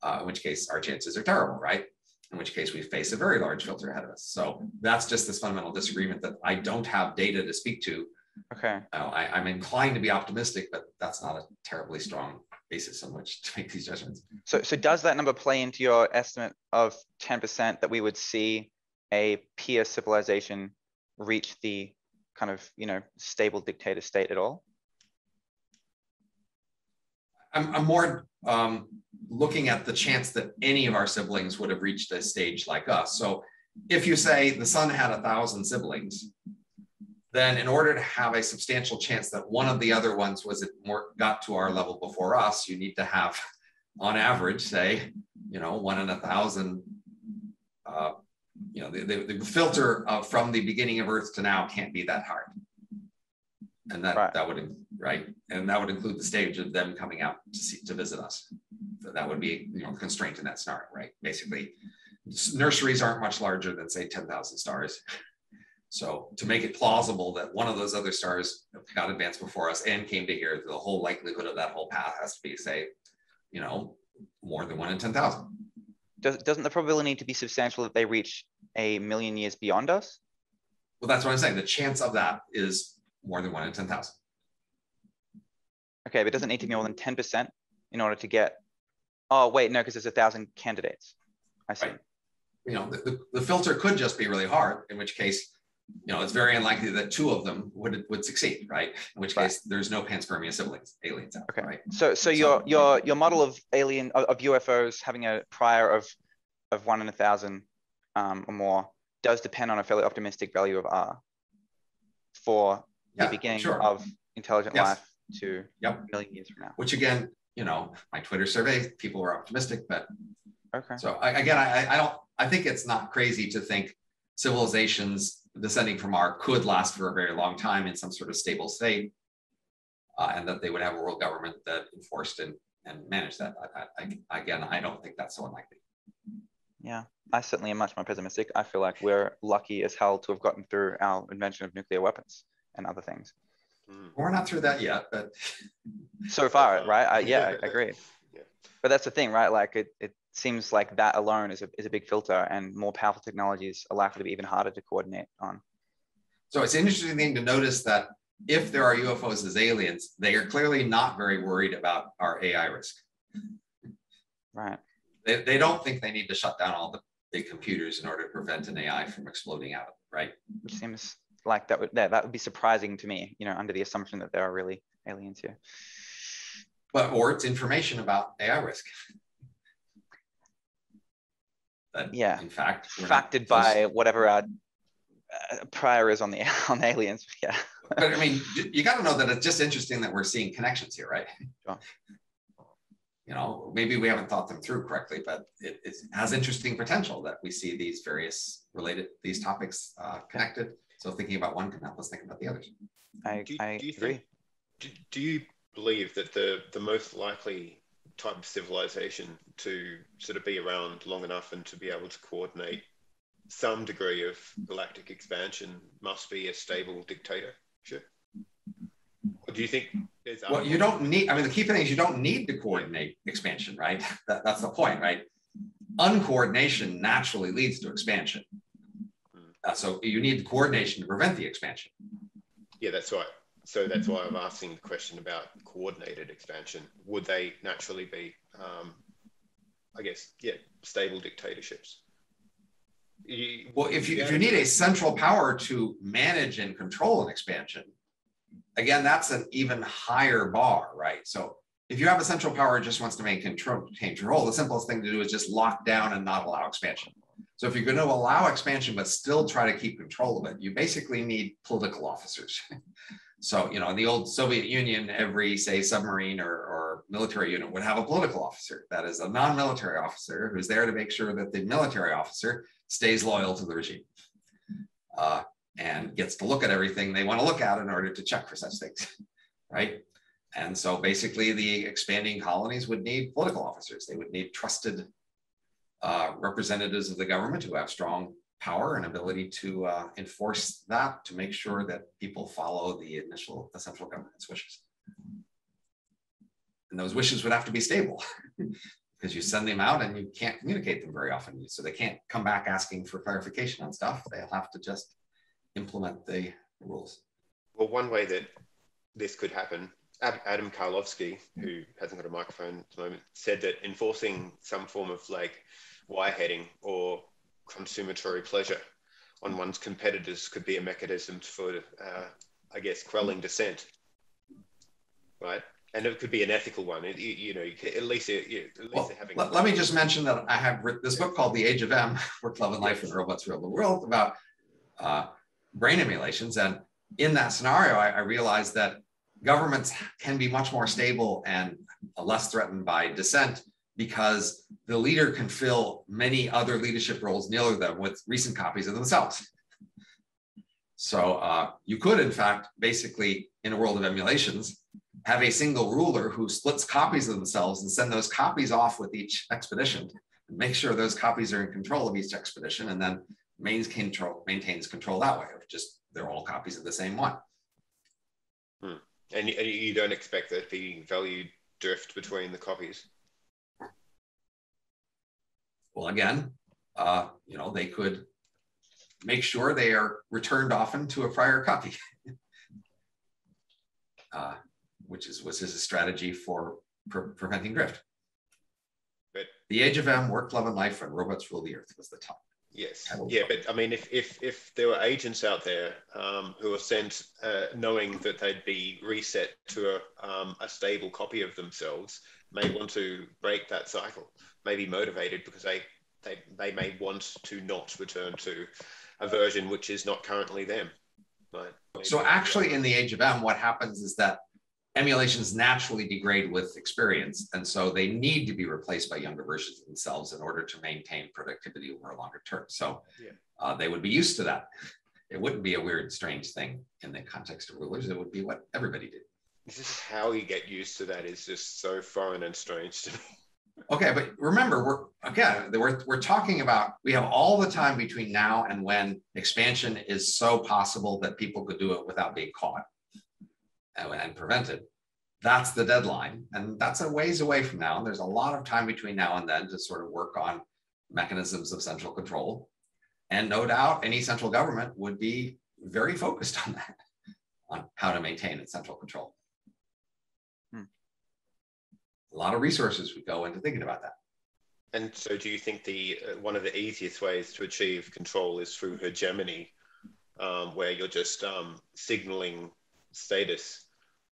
In which case our chances are terrible, right? In which case we face a very large filter ahead of us. So that's just this fundamental disagreement that I don't have data to speak to. Okay. I'm inclined to be optimistic, but that's not a terribly strong basis on which to make these judgments. So does that number play into your estimate of 10% that we would see a peer civilization reach the kind of, stable dictator state at all? I'm more looking at the chance that any of our siblings would have reached a stage like us. So if you say the sun had 1,000 siblings, then in order to have a substantial chance that one of the other ones got to our level before us, you need to have, on average, say, 1 in 1,000. The filter from the beginning of Earth to now can't be that hard. And that would include the stage of them coming out to visit us. So that would be the constraint in that scenario, right? Basically, nurseries aren't much larger than say 10,000 stars. So to make it plausible that one of those other stars got advanced before us and came to here, the whole likelihood of that whole path has to be, say, more than 1 in 10,000. Doesn't the probability need to be substantial that they reach 1 million years beyond us? Well, that's what I'm saying. The chance of that is more than 1 in 10,000. Okay, but it doesn't need to be more than 10% in order to get. Oh wait, no, because there's 1,000 candidates. I see. Right. The filter could just be really hard, in which case, it's very unlikely that 2 of them would succeed, right? In which case, there's no panspermia aliens out. Okay. Right? So your model of UFOs having a prior of 1 in 1,000 or more does depend on a fairly optimistic value of R for the beginning of intelligent life to 1 million years from now. Which again, my Twitter survey, people were optimistic, but Okay. So again, I think it's not crazy to think civilizations descending from our could last for a very long time in some sort of stable state, and that they would have a world government that enforced and managed that. Again, I don't think that's so unlikely. Yeah, I certainly am much more pessimistic. I feel like we're lucky as hell to have gotten through our invention of nuclear weapons and other things. We're not through that yet, but so far, right? I agree. Yeah. But that's the thing, right? Like it seems like that alone is a big filter, and more powerful technologies are likely to be even harder to coordinate on. So it's an interesting thing to notice that if there are UFOs as aliens, they are clearly not very worried about our AI risk. Right. They don't think they need to shut down all the big computers in order to prevent an AI from exploding out, right? Which seems like that would be surprising to me, you know, under the assumption that there are really aliens here. But or it's information about AI risk. That, yeah. In fact, factored by whatever our prior is on the aliens. Yeah. But I mean, you got to know that it's just interesting that we're seeing connections here, right? Sure. You know, maybe we haven't thought them through correctly, but it has interesting potential that we see these various these topics connected. So thinking about one can help us think about the others. I agree. Do you believe that the most likely type of civilization to sort of be around long enough and to be able to coordinate some degree of galactic expansion must be a stable dictatorship? Or do you think there's... Well, you don't need, I mean, the key thing is you don't need to coordinate expansion, right? That's the point, right? Uncoordination naturally leads to expansion. So you need the coordination to prevent the expansion. Yeah, that's right. So that's why I'm asking the question about coordinated expansion. Would they naturally be, I guess, yeah, stable dictatorships? Well, if you need a central power to manage and control an expansion, again, that's an even higher bar, right? So if you have a central power that just wants to maintain control, the simplest thing to do is just lock down and not allow expansion. So if you're going to allow expansion but still try to keep control of it, you basically need political officers. So, you know, in the old Soviet Union, every, say, submarine or military unit would have a political officer. That is a non-military officer who's there to make sure that the military officer stays loyal to the regime and gets to look at everything they want to look at in order to check for such things, right? And so basically the expanding colonies would need political officers. They would need trusted representatives of the government who have strong power and ability to enforce that, to make sure that people follow the central government's wishes. And those wishes would have to be stable because you send them out and you can't communicate them very often. So they can't come back asking for clarification on stuff. They'll have to just implement the rules. Well, one way that this could happen, Adam Karlovsky, who hasn't got a microphone at the moment, said that enforcing some form of like wireheading or consummatory pleasure on one's competitors could be a mechanism for, I guess, quelling dissent, right? And it could be an ethical one. You know, at least having. Let me just mention that I have written this book called The Age of M: Work, Love, and Life, and Robots Rule the World about brain emulations. And in that scenario, I realized that governments can be much more stable and less threatened by dissent because the leader can fill many other leadership roles near them with recent copies of themselves. So you could, in fact, basically, in a world of emulations, have a single ruler who splits copies of themselves and send those copies off with each expedition and make sure those copies are in control of each expedition, and then maintains control that way, of just they're all copies of the same one. And you don't expect there to be value drift between the copies? Well, again, you know, they could make sure they are returned often to a prior copy, which is a strategy for preventing drift. But The Age of M: Work, Love, and Life, and Robots Rule the Earth was the top. Yes. Yeah, but I mean, if there were agents out there who are sent knowing that they'd be reset to a stable copy of themselves, may want to break that cycle, may be motivated because they may want to not return to a version which is not currently them. Right? So actually in The Age of M, what happens is that emulations naturally degrade with experience, and so they need to be replaced by younger versions of themselves in order to maintain productivity over a longer term. So they would be used to that. It wouldn't be a weird, strange thing in the context of rulers. It would be what everybody did. This is how you get used to that is just so foreign and strange to me. Okay, but remember, we're talking about, we have all the time between now and when expansion is so possible that people could do it without being caught and prevented. That's the deadline, and that's a ways away from now. And there's a lot of time between now and then to sort of work on mechanisms of central control. And no doubt any central government would be very focused on that, on how to maintain its central control. A lot of resources would go into thinking about that. And so do you think one of the easiest ways to achieve control is through hegemony, where you're just signaling status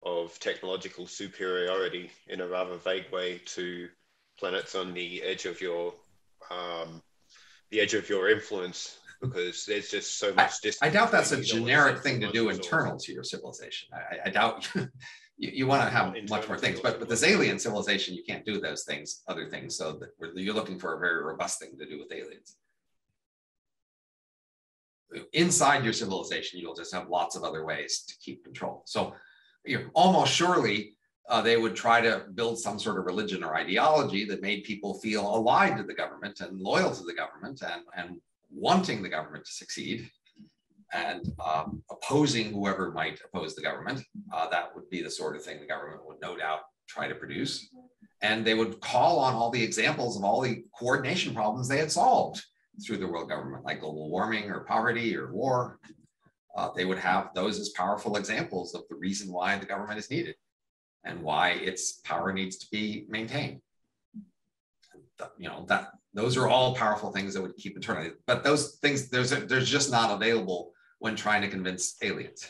of technological superiority in a rather vague way to planets on the edge of your influence, because there's just so much distance. I doubt that's a generic thing to do internal to your civilization. I doubt you want to have much more things, but with this alien civilization, you can't do those things, other things. So that you're looking for a very robust thing to do with aliens. Inside your civilization, you'll just have lots of other ways to keep control. So almost surely they would try to build some sort of religion or ideology that made people feel allied to the government and loyal to the government and wanting the government to succeed and opposing whoever might oppose the government. That would be the sort of thing the government would no doubt try to produce. And they would call on all the examples of all the coordination problems they had solved through the world government, like global warming or poverty or war. They would have those as powerful examples of the reason why the government is needed and why its power needs to be maintained. Those are all powerful things that would keep eternity. But those things, they're just not available when trying to convince aliens.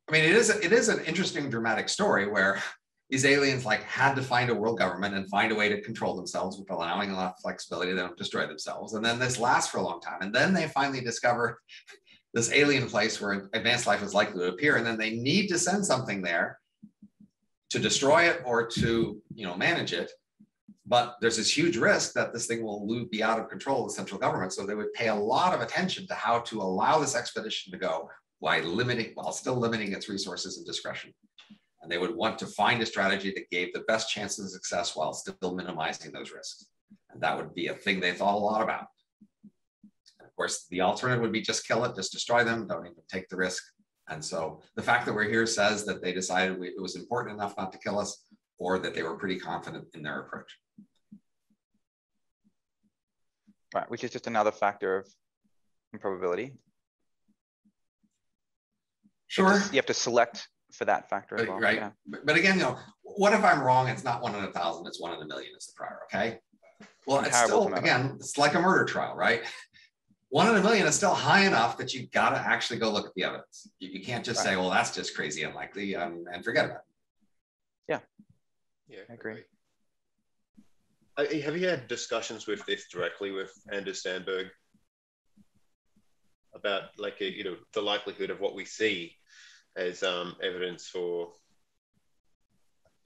I mean, it is an interesting dramatic story where these aliens had to find a world government and find a way to control themselves with allowing a lot of flexibility. They don't destroy themselves. And then this lasts for a long time. And then they finally discover this alien place where advanced life is likely to appear. And then they need to send something there to destroy it or to manage it. But there's this huge risk that this thing will be out of control of the central government. So they would pay a lot of attention to how to allow this expedition to go while still limiting its resources and discretion. And they would want to find a strategy that gave the best chances of success while still minimizing those risks. And that would be a thing they thought a lot about. And of course, the alternative would be just kill it, just destroy them, don't even take the risk. And so the fact that we're here says that they decided it was important enough not to kill us, or that they were pretty confident in their approach. Right, which is just another factor of improbability. Sure. You have to select for that factor as well. Right. Yeah. But again, what if I'm wrong? It's not 1 in 1,000, it's 1 in a million is the prior, okay? Well, it's still, again, it's like a murder trial, right? 1 in a million is still high enough that you got to actually go look at the evidence. You can't just say, well, that's just crazy unlikely and forget about it. Yeah, I agree. Have you had discussions with this directly with Anders Sandberg about the likelihood of what we see as evidence for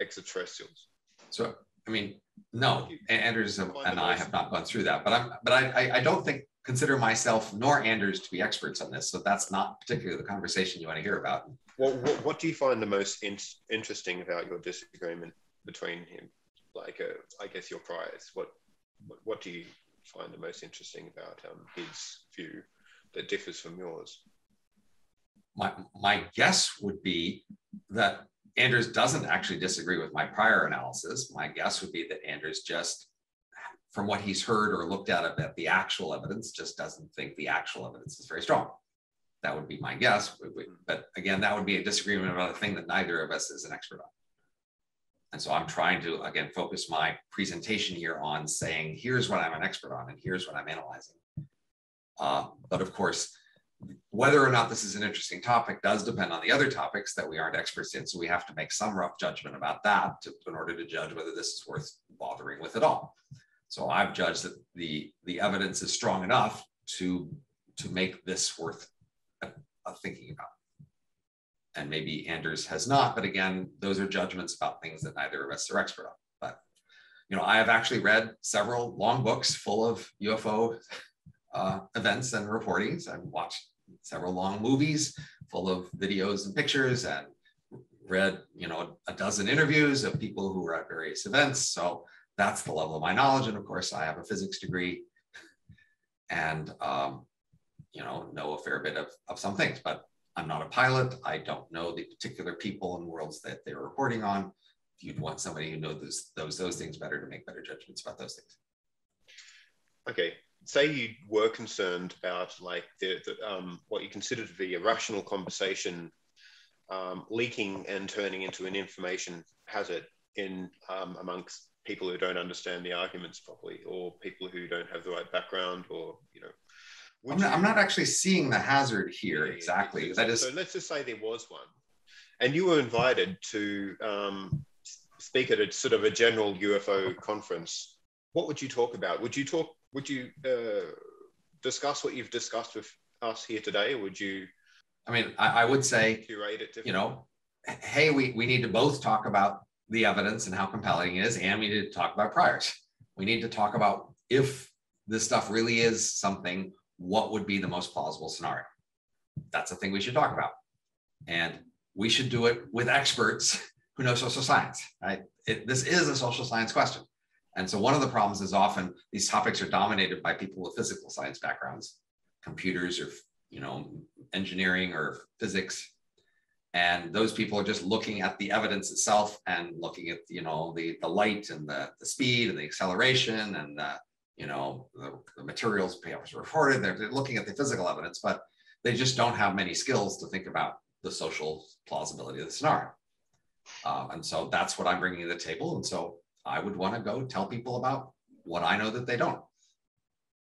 extraterrestrials? So, I mean, no, Anders and I have not gone through that, but I don't consider myself nor Anders to be experts on this. So that's not particularly the conversation you want to hear about. Well, what do you find the most interesting about your disagreement between him? I guess your priors. What do you find the most interesting about his view that differs from yours? My guess would be that Anders doesn't actually disagree with my prior analysis. My guess would be that Anders just, from what he's heard or looked at the actual evidence, just doesn't think the actual evidence is very strong. That would be my guess. But again, that would be a disagreement about a thing that neither of us is an expert on. And so I'm trying to, again, focus my presentation here on saying, here's what I'm an expert on and here's what I'm analyzing. But of course, whether or not this is an interesting topic does depend on the other topics that we aren't experts in. So we have to make some rough judgment about that in order to judge whether this is worth bothering with at all. So I've judged that the evidence is strong enough to make this worth thinking about. and maybe Anders has not, but again, those are judgments about things that neither of us are expert on. But, you know, I have actually read several long books full of UFO events and reportings. I've watched several long movies full of videos and pictures, and read, you know, a dozen interviews of people who were at various events. So that's the level of my knowledge. And of course, I have a physics degree and, you know a fair bit of some things, but I'm not a pilot. I don't know the particular people and worlds that they're reporting on. You'd want somebody who knows those things better to make better judgments about those things. Okay, say you were concerned about like what you consider to be a rational conversation leaking and turning into an information hazard in amongst people who don't understand the arguments properly, or people who don't have the right background, or you know. I'm not actually seeing the hazard here exactly. That is, so let's just say there was one, and you were invited to speak at a sort of a general UFO conference. What would you talk about? Would you discuss what you've discussed with us here today? Would you? I mean, I would say, curate it differently? You know, hey, we need to both talk about the evidence and how compelling it is, and we need to talk about priors. We need to talk about if this stuff really is something, what would be the most plausible scenario? That's the thing we should talk about. And we should do it with experts who know social science, right? This is a social science question. And so one of the problems is often these topics are dominated by people with physical science backgrounds, computers or, you know, engineering or physics. And those people are just looking at the evidence itself and looking at, you know, the light and the speed and the acceleration and you know, the materials papers reported. They're looking at the physical evidence, but they just don't have many skills to think about the social plausibility of the scenario. And so that's what I'm bringing to the table. And so I would want to go tell people about what I know that they don't.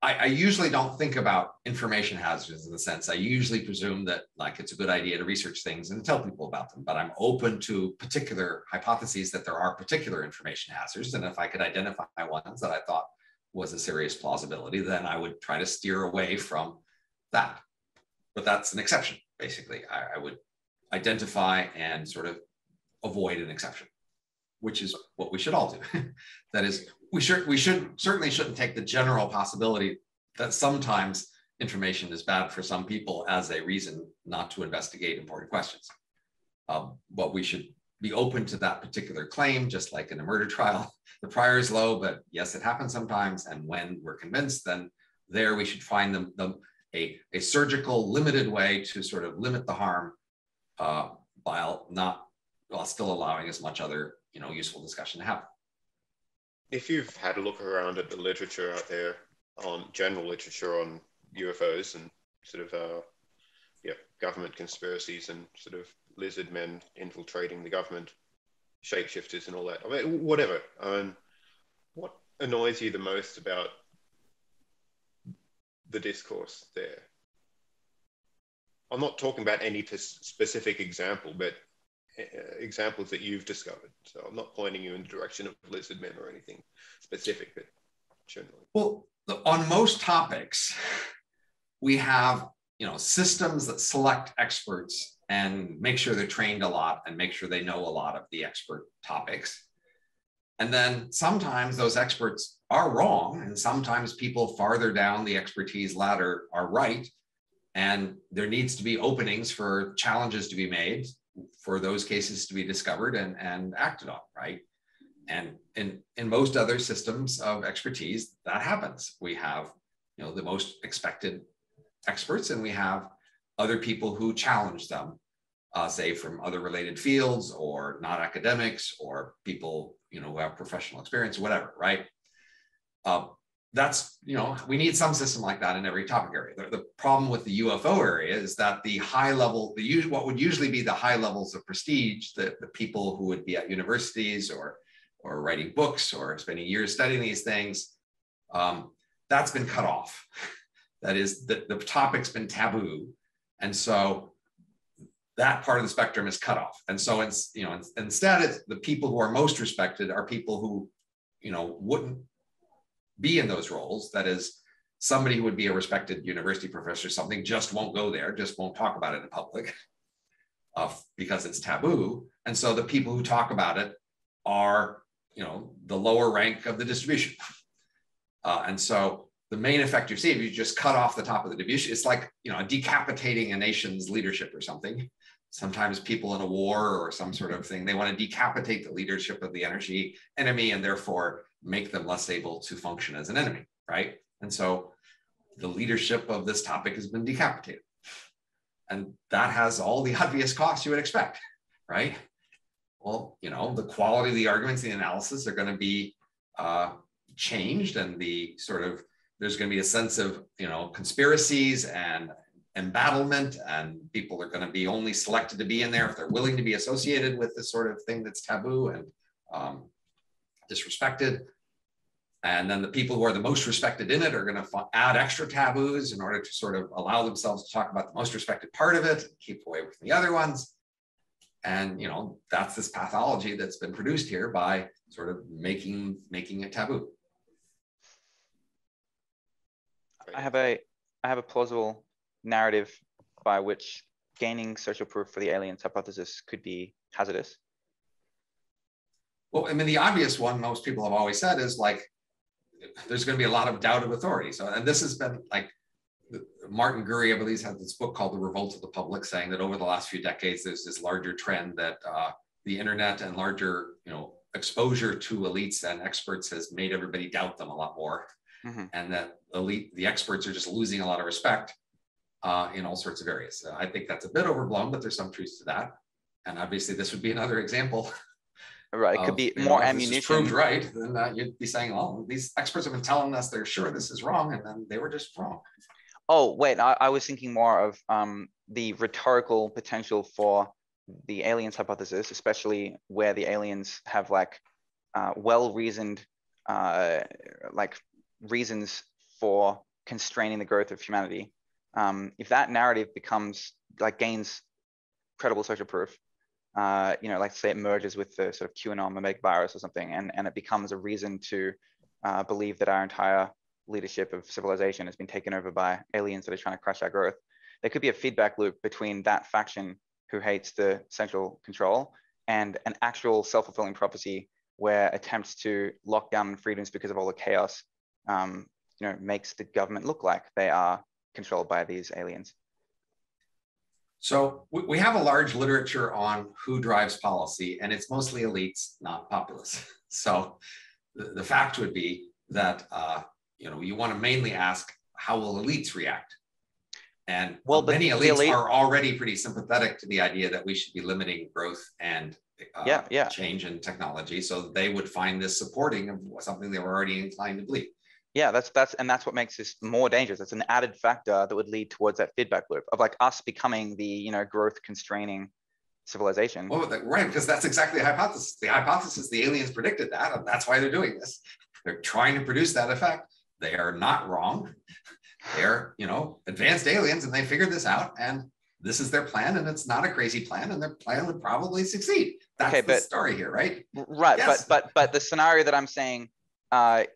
I usually don't think about information hazards in the sense, I usually presume that like it's a good idea to research things and tell people about them, but I'm open to particular hypotheses that there are particular information hazards. And if I could identify ones that I thought was a serious plausibility, then I would try to steer away from that. But that's an exception, basically. I would identify and sort of avoid an exception, which is what we should all do. That is, we certainly shouldn't take the general possibility that sometimes information is bad for some people as a reason not to investigate important questions. But we should be open to that particular claim, just like in a murder trial. The prior is low, but yes, it happens sometimes. And when we're convinced, then there we should find a surgical, limited way to sort of limit the harm while still allowing as much other, you know, useful discussion to happen. If you've had a look around at the literature out there, on general literature on UFOs and sort of government conspiracies and sort of lizard men infiltrating the government, shapeshifters and all that, I mean, whatever. What annoys you the most about the discourse there? I'm not talking about any specific example, but examples that you've discovered. So I'm not pointing you in the direction of lizard men or anything specific, but generally. Well, on most topics, we have, you know, systems that select experts and make sure they're trained a lot and make sure they know a lot of the expert topics. And then sometimes those experts are wrong, and sometimes people farther down the expertise ladder are right. And there needs to be openings for challenges to be made, for those cases to be discovered and acted on, right? And in most other systems of expertise, that happens. We have, you know, the most expected experts, and we have other people who challenge them, say from other related fields or not academics or people, you know, who have professional experience, whatever, right? That's, you know, we need some system like that in every topic area. The problem with the UFO area is that the high level, what would usually be the high levels of prestige, the people who would be at universities or writing books or spending years studying these things, that's been cut off. That is, the topic's been taboo. And so that part of the spectrum is cut off. And so it's, you know, instead, the people who are most respected are people who, you know, wouldn't be in those roles. That is, somebody who would be a respected university professor or something just won't go there, just won't talk about it in public. because it's taboo. And so the people who talk about it are, the lower rank of the distribution. And so the main effect you see, if you just cut off the top of the distribution, it's like, decapitating a nation's leadership or something. Sometimes people in a war or some sort of thing, they want to decapitate the leadership of the enemy and therefore make them less able to function as an enemy, right? And so the leadership of this topic has been decapitated. And that has all the obvious costs you would expect, right? Well, the quality of the arguments, the analysis are going to be changed, and there's going to be a sense of, conspiracies and embattlement, and people are going to be only selected to be in there if they're willing to be associated with this sort of thing that's taboo and disrespected. And then the people who are the most respected in it are going to add extra taboos in order to sort of allow themselves to talk about the most respected part of it, keep away from the other ones. And, that's this pathology that's been produced here by sort of making it taboo. I have a plausible narrative by which gaining social proof for the aliens hypothesis could be hazardous. Well, I mean, the obvious one most people have always said is like, there's going to be a lot of doubt of authority. So, and this has been like, Martin Gurry, I believe, has this book called The Revolt of the Public, saying that over the last few decades, there's this larger trend that the internet and larger, exposure to elites and experts has made everybody doubt them a lot more. Mm-hmm. And that the experts are just losing a lot of respect in all sorts of areas. I think that's a bit overblown, but there's some truth to that. And obviously this would be another example. Right, it could be more ammunition. If this is proved right, then you'd be saying, "Oh, these experts have been telling us they're sure this is wrong, and then they were just wrong." Oh, wait, I was thinking more of the rhetorical potential for the aliens hypothesis, especially where the aliens have like well-reasoned reasons for constraining the growth of humanity. If that narrative gains credible social proof, like say it merges with the sort of QAnon mimic virus or something, and it becomes a reason to believe that our entire leadership of civilization has been taken over by aliens that are trying to crush our growth. There could be a feedback loop between that faction who hates the central control and an actual self-fulfilling prophecy where attempts to lock down freedoms because of all the chaos, makes the government look like they are controlled by these aliens. So we have a large literature on who drives policy, and it's mostly elites, not populace. So the fact would be that you want to mainly ask, how will elites react? And many elites are already pretty sympathetic to the idea that we should be limiting growth and change in technology. So they would find this supporting of something they were already inclined to believe. Yeah, that's what makes this more dangerous. It's an added factor that would lead towards that feedback loop of like us becoming the growth constraining civilization. Well, right, because that's exactly the hypothesis. The hypothesis, the aliens predicted that, and that's why they're doing this. They're trying to produce that effect. They are not wrong. They're advanced aliens, and they figured this out, and this is their plan, and it's not a crazy plan, and their plan would probably succeed. That's the story here, right? Right, yes. but the scenario that I'm saying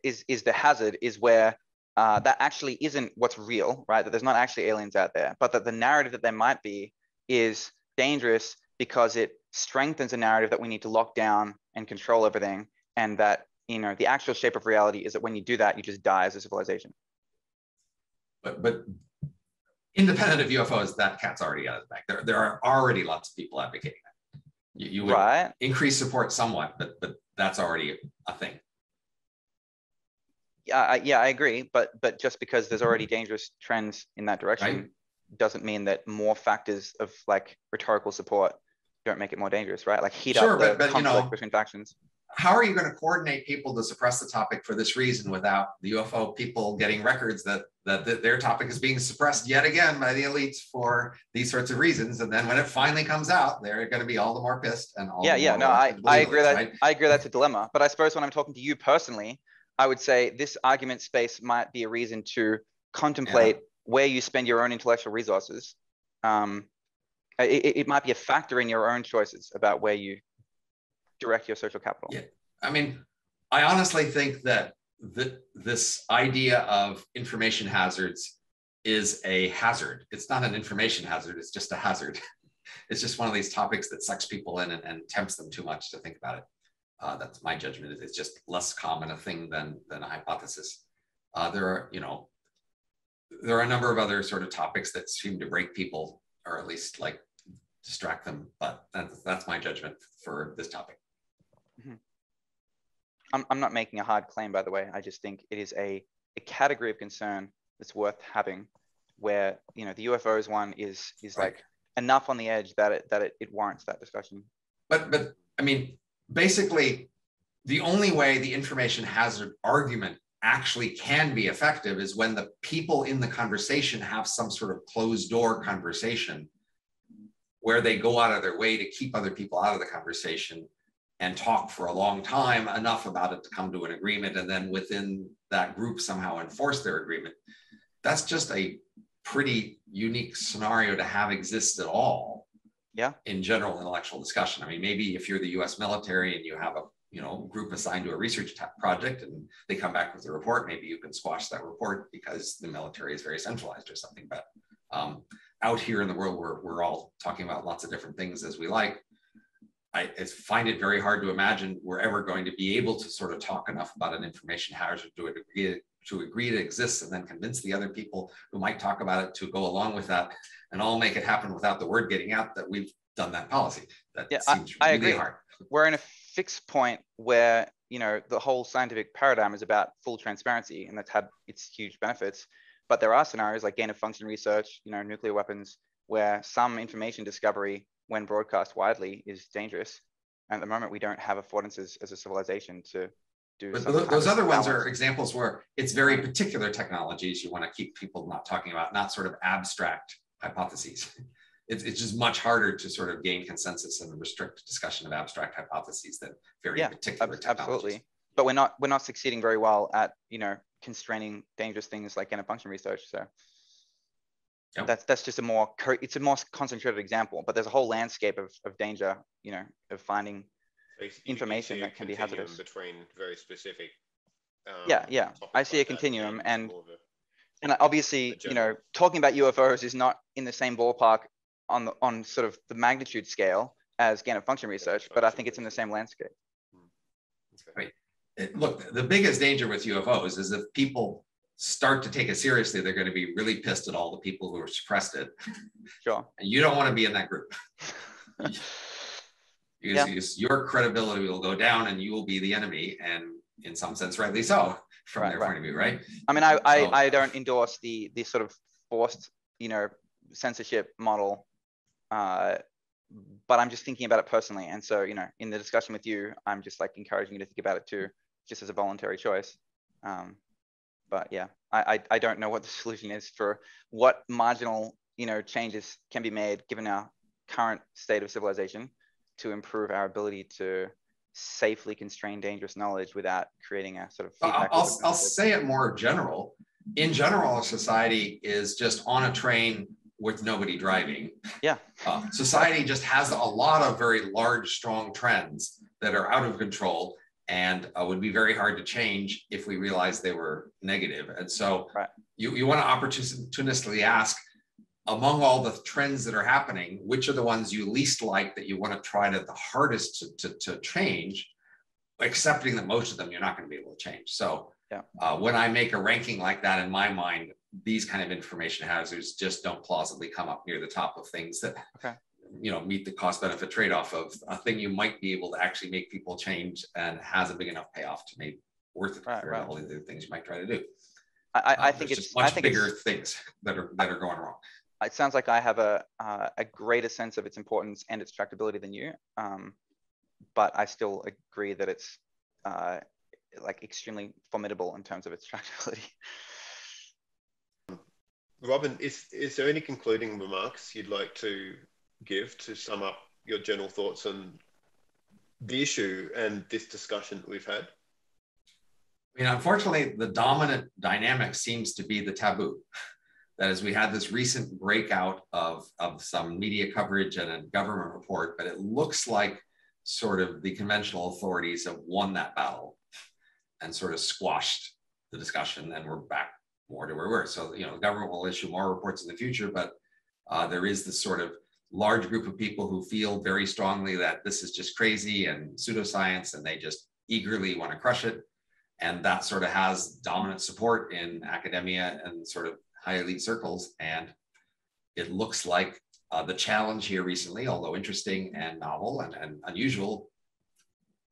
is the hazard is where that actually isn't what's real, right? That there's not actually aliens out there, but that the narrative that there might be is dangerous because it strengthens a narrative that we need to lock down and control everything, and that the actual shape of reality is that when you do that, you just die as a civilization. But independent of UFOs, that cat's already out of the bag. There are already lots of people advocating that. You would increase support somewhat, but that's already a thing. Yeah, I agree. But just because there's already dangerous trends in that direction doesn't mean that more factors of like rhetorical support don't make it more dangerous, right? Like heat up the conflict between factions. How are you going to coordinate people to suppress the topic for this reason without the UFO people getting records that their topic is being suppressed yet again by the elites for these sorts of reasons? And then when it finally comes out, they're going to be all the more pissed and all. I agree I agree that's a dilemma. But I suppose when I'm talking to you personally, I would say this argument space might be a reason to contemplate where you spend your own intellectual resources. It might be a factor in your own choices about where you direct your social capital. Yeah, I mean, I honestly think that this idea of information hazards is a hazard. It's not an information hazard, it's just a hazard. it's just one of these topics that sucks people in and tempts them too much to think about it. That's my judgment. It's just less common a thing than a hypothesis. There are a number of other sort of topics that seem to break people, or at least like distract them. But that's my judgment for this topic. I'm not making a hard claim, by the way. I just think it is a category of concern that's worth having, where the UFOs one is Right. like enough on the edge that it warrants that discussion. But I mean, basically, the only way the information hazard argument actually can be effective is when the people in the conversation have some sort of closed door conversation where they go out of their way to keep other people out of the conversation and talk for a long time, enough about it to come to an agreement, and then within that group somehow enforce their agreement. That's just a pretty unique scenario to have exist at all. Yeah. In general intellectual discussion. I mean, maybe if you're the US military and you have a group assigned to a research project and they come back with a report, maybe you can squash that report because the military is very centralized or something. But out here in the world, we're all talking about lots of different things as we like. I find it very hard to imagine we're ever going to be able to sort of talk enough about an information hazard to agree it exists, and then convince the other people who might talk about it to go along with that, and all make it happen without the word getting out that we've done that policy. That seems I really agree. hard. We're in a fixed point where the whole scientific paradigm is about full transparency, and that's had its huge benefits. But there are scenarios like gain of function research, nuclear weapons, where some information discovery, when broadcast widely, is dangerous. And at the moment, we don't have affordances as a civilization to do. But those other ones are examples where it's very particular technologies you want to keep people not talking about, not sort of abstract hypotheses. It's just much harder to sort of gain consensus and restrict discussion of abstract hypotheses than very particular technologies. Absolutely. But we're not succeeding very well at constraining dangerous things like gain of function research. So that's just a more concentrated example. But there's a whole landscape of danger, of finding information that can be hazardous between very specific. I see a continuum, and obviously, talking about UFOs is not in the same ballpark on sort of the magnitude scale as gain of function research, but I think it's in the same landscape. Right. Look, the biggest danger with UFOs is if people start to take it seriously, they're going to be really pissed at all the people who are suppressed it. Sure. And you don't want to be in that group. Because your credibility will go down and you will be the enemy, and in some sense, rightly so, from their point of view, right? I mean, I don't endorse the sort of forced, censorship model, but I'm just thinking about it personally. And so, in the discussion with you, I'm just like encouraging you to think about it too, just as a voluntary choice. But yeah, I don't know what the solution is for what marginal, changes can be made given our current state of civilization to improve our ability to safely constrain dangerous knowledge without creating a sort of feedback. I'll say it more general. In general, our society is just on a train with nobody driving. Yeah. Society just has a lot of very large, strong trends that are out of control and would be very hard to change if we realized they were negative. And so you want to opportunistically ask, among all the trends that are happening, which are the ones you least like that you want to try the hardest to change, accepting that most of them you're not going to be able to change. So when I make a ranking like that, in my mind, these kind of information hazards just don't plausibly come up near the top of things that meet the cost benefit trade-off of a thing you might be able to actually make people change and has a big enough payoff to make worth it for all the other things you might try to do. I think it's just much bigger things that are going wrong. It sounds like I have a greater sense of its importance and its tractability than you, but I still agree that it's like extremely formidable in terms of its tractability. Robin, is there any concluding remarks you'd like to give to sum up your general thoughts on the issue and this discussion that we've had? I mean, unfortunately, the dominant dynamic seems to be the taboo. That is, we had this recent breakout of some media coverage and a government report, but it looks like sort of the conventional authorities have won that battle and sort of squashed the discussion, and we're back more to where we were. So, the government will issue more reports in the future, but there is this sort of large group of people who feel very strongly that this is just crazy and pseudoscience, and they just eagerly want to crush it. And that sort of has dominant support in academia and sort of high elite circles. And it looks like the challenge here recently, although interesting and novel and unusual,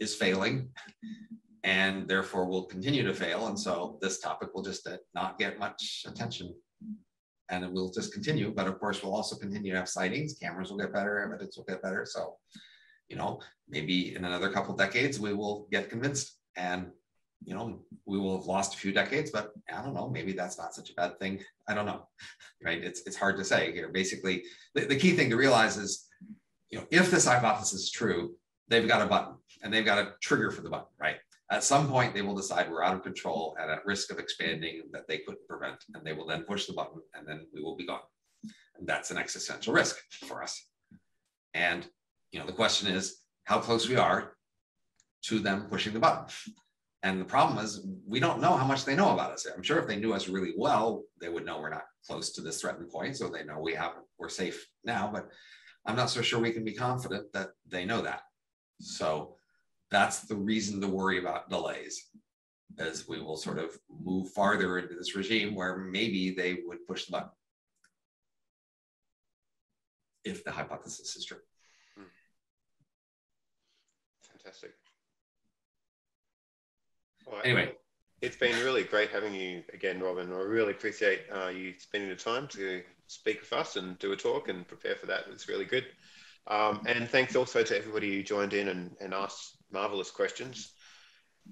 is failing, and therefore will continue to fail. And so this topic will just not get much attention, and it will just continue. But of course, we'll also continue to have sightings. Cameras will get better, evidence will get better. So, you know, maybe in another couple of decades, we will get convinced, and you know, we will have lost a few decades, but I don't know, maybe that's not such a bad thing. I don't know, right? It's hard to say here. Basically, the key thing to realize is, you know, if this hypothesis is true, they've got a button and they've got a trigger for the button, right? At some point, they will decide we're out of control and at risk of expanding that they couldn't prevent, and they will then push the button, and then we will be gone. And that's an existential risk for us. And, you know, the question is how close we are to them pushing the button. And the problem is we don't know how much they know about us. I'm sure if they knew us really well, they would know we're not close to this threatened point. So they know we're safe now, but I'm not so sure we can be confident that they know that. So that's the reason to worry about delays, as we will sort of move farther into this regime where maybe they would push the button if the hypothesis is true. Fantastic. Right. Anyway, it's been really great having you again, Robin. I really appreciate you spending the time to speak with us and do a talk and prepare for that. It's really good. And thanks also to everybody who joined in and asked marvelous questions.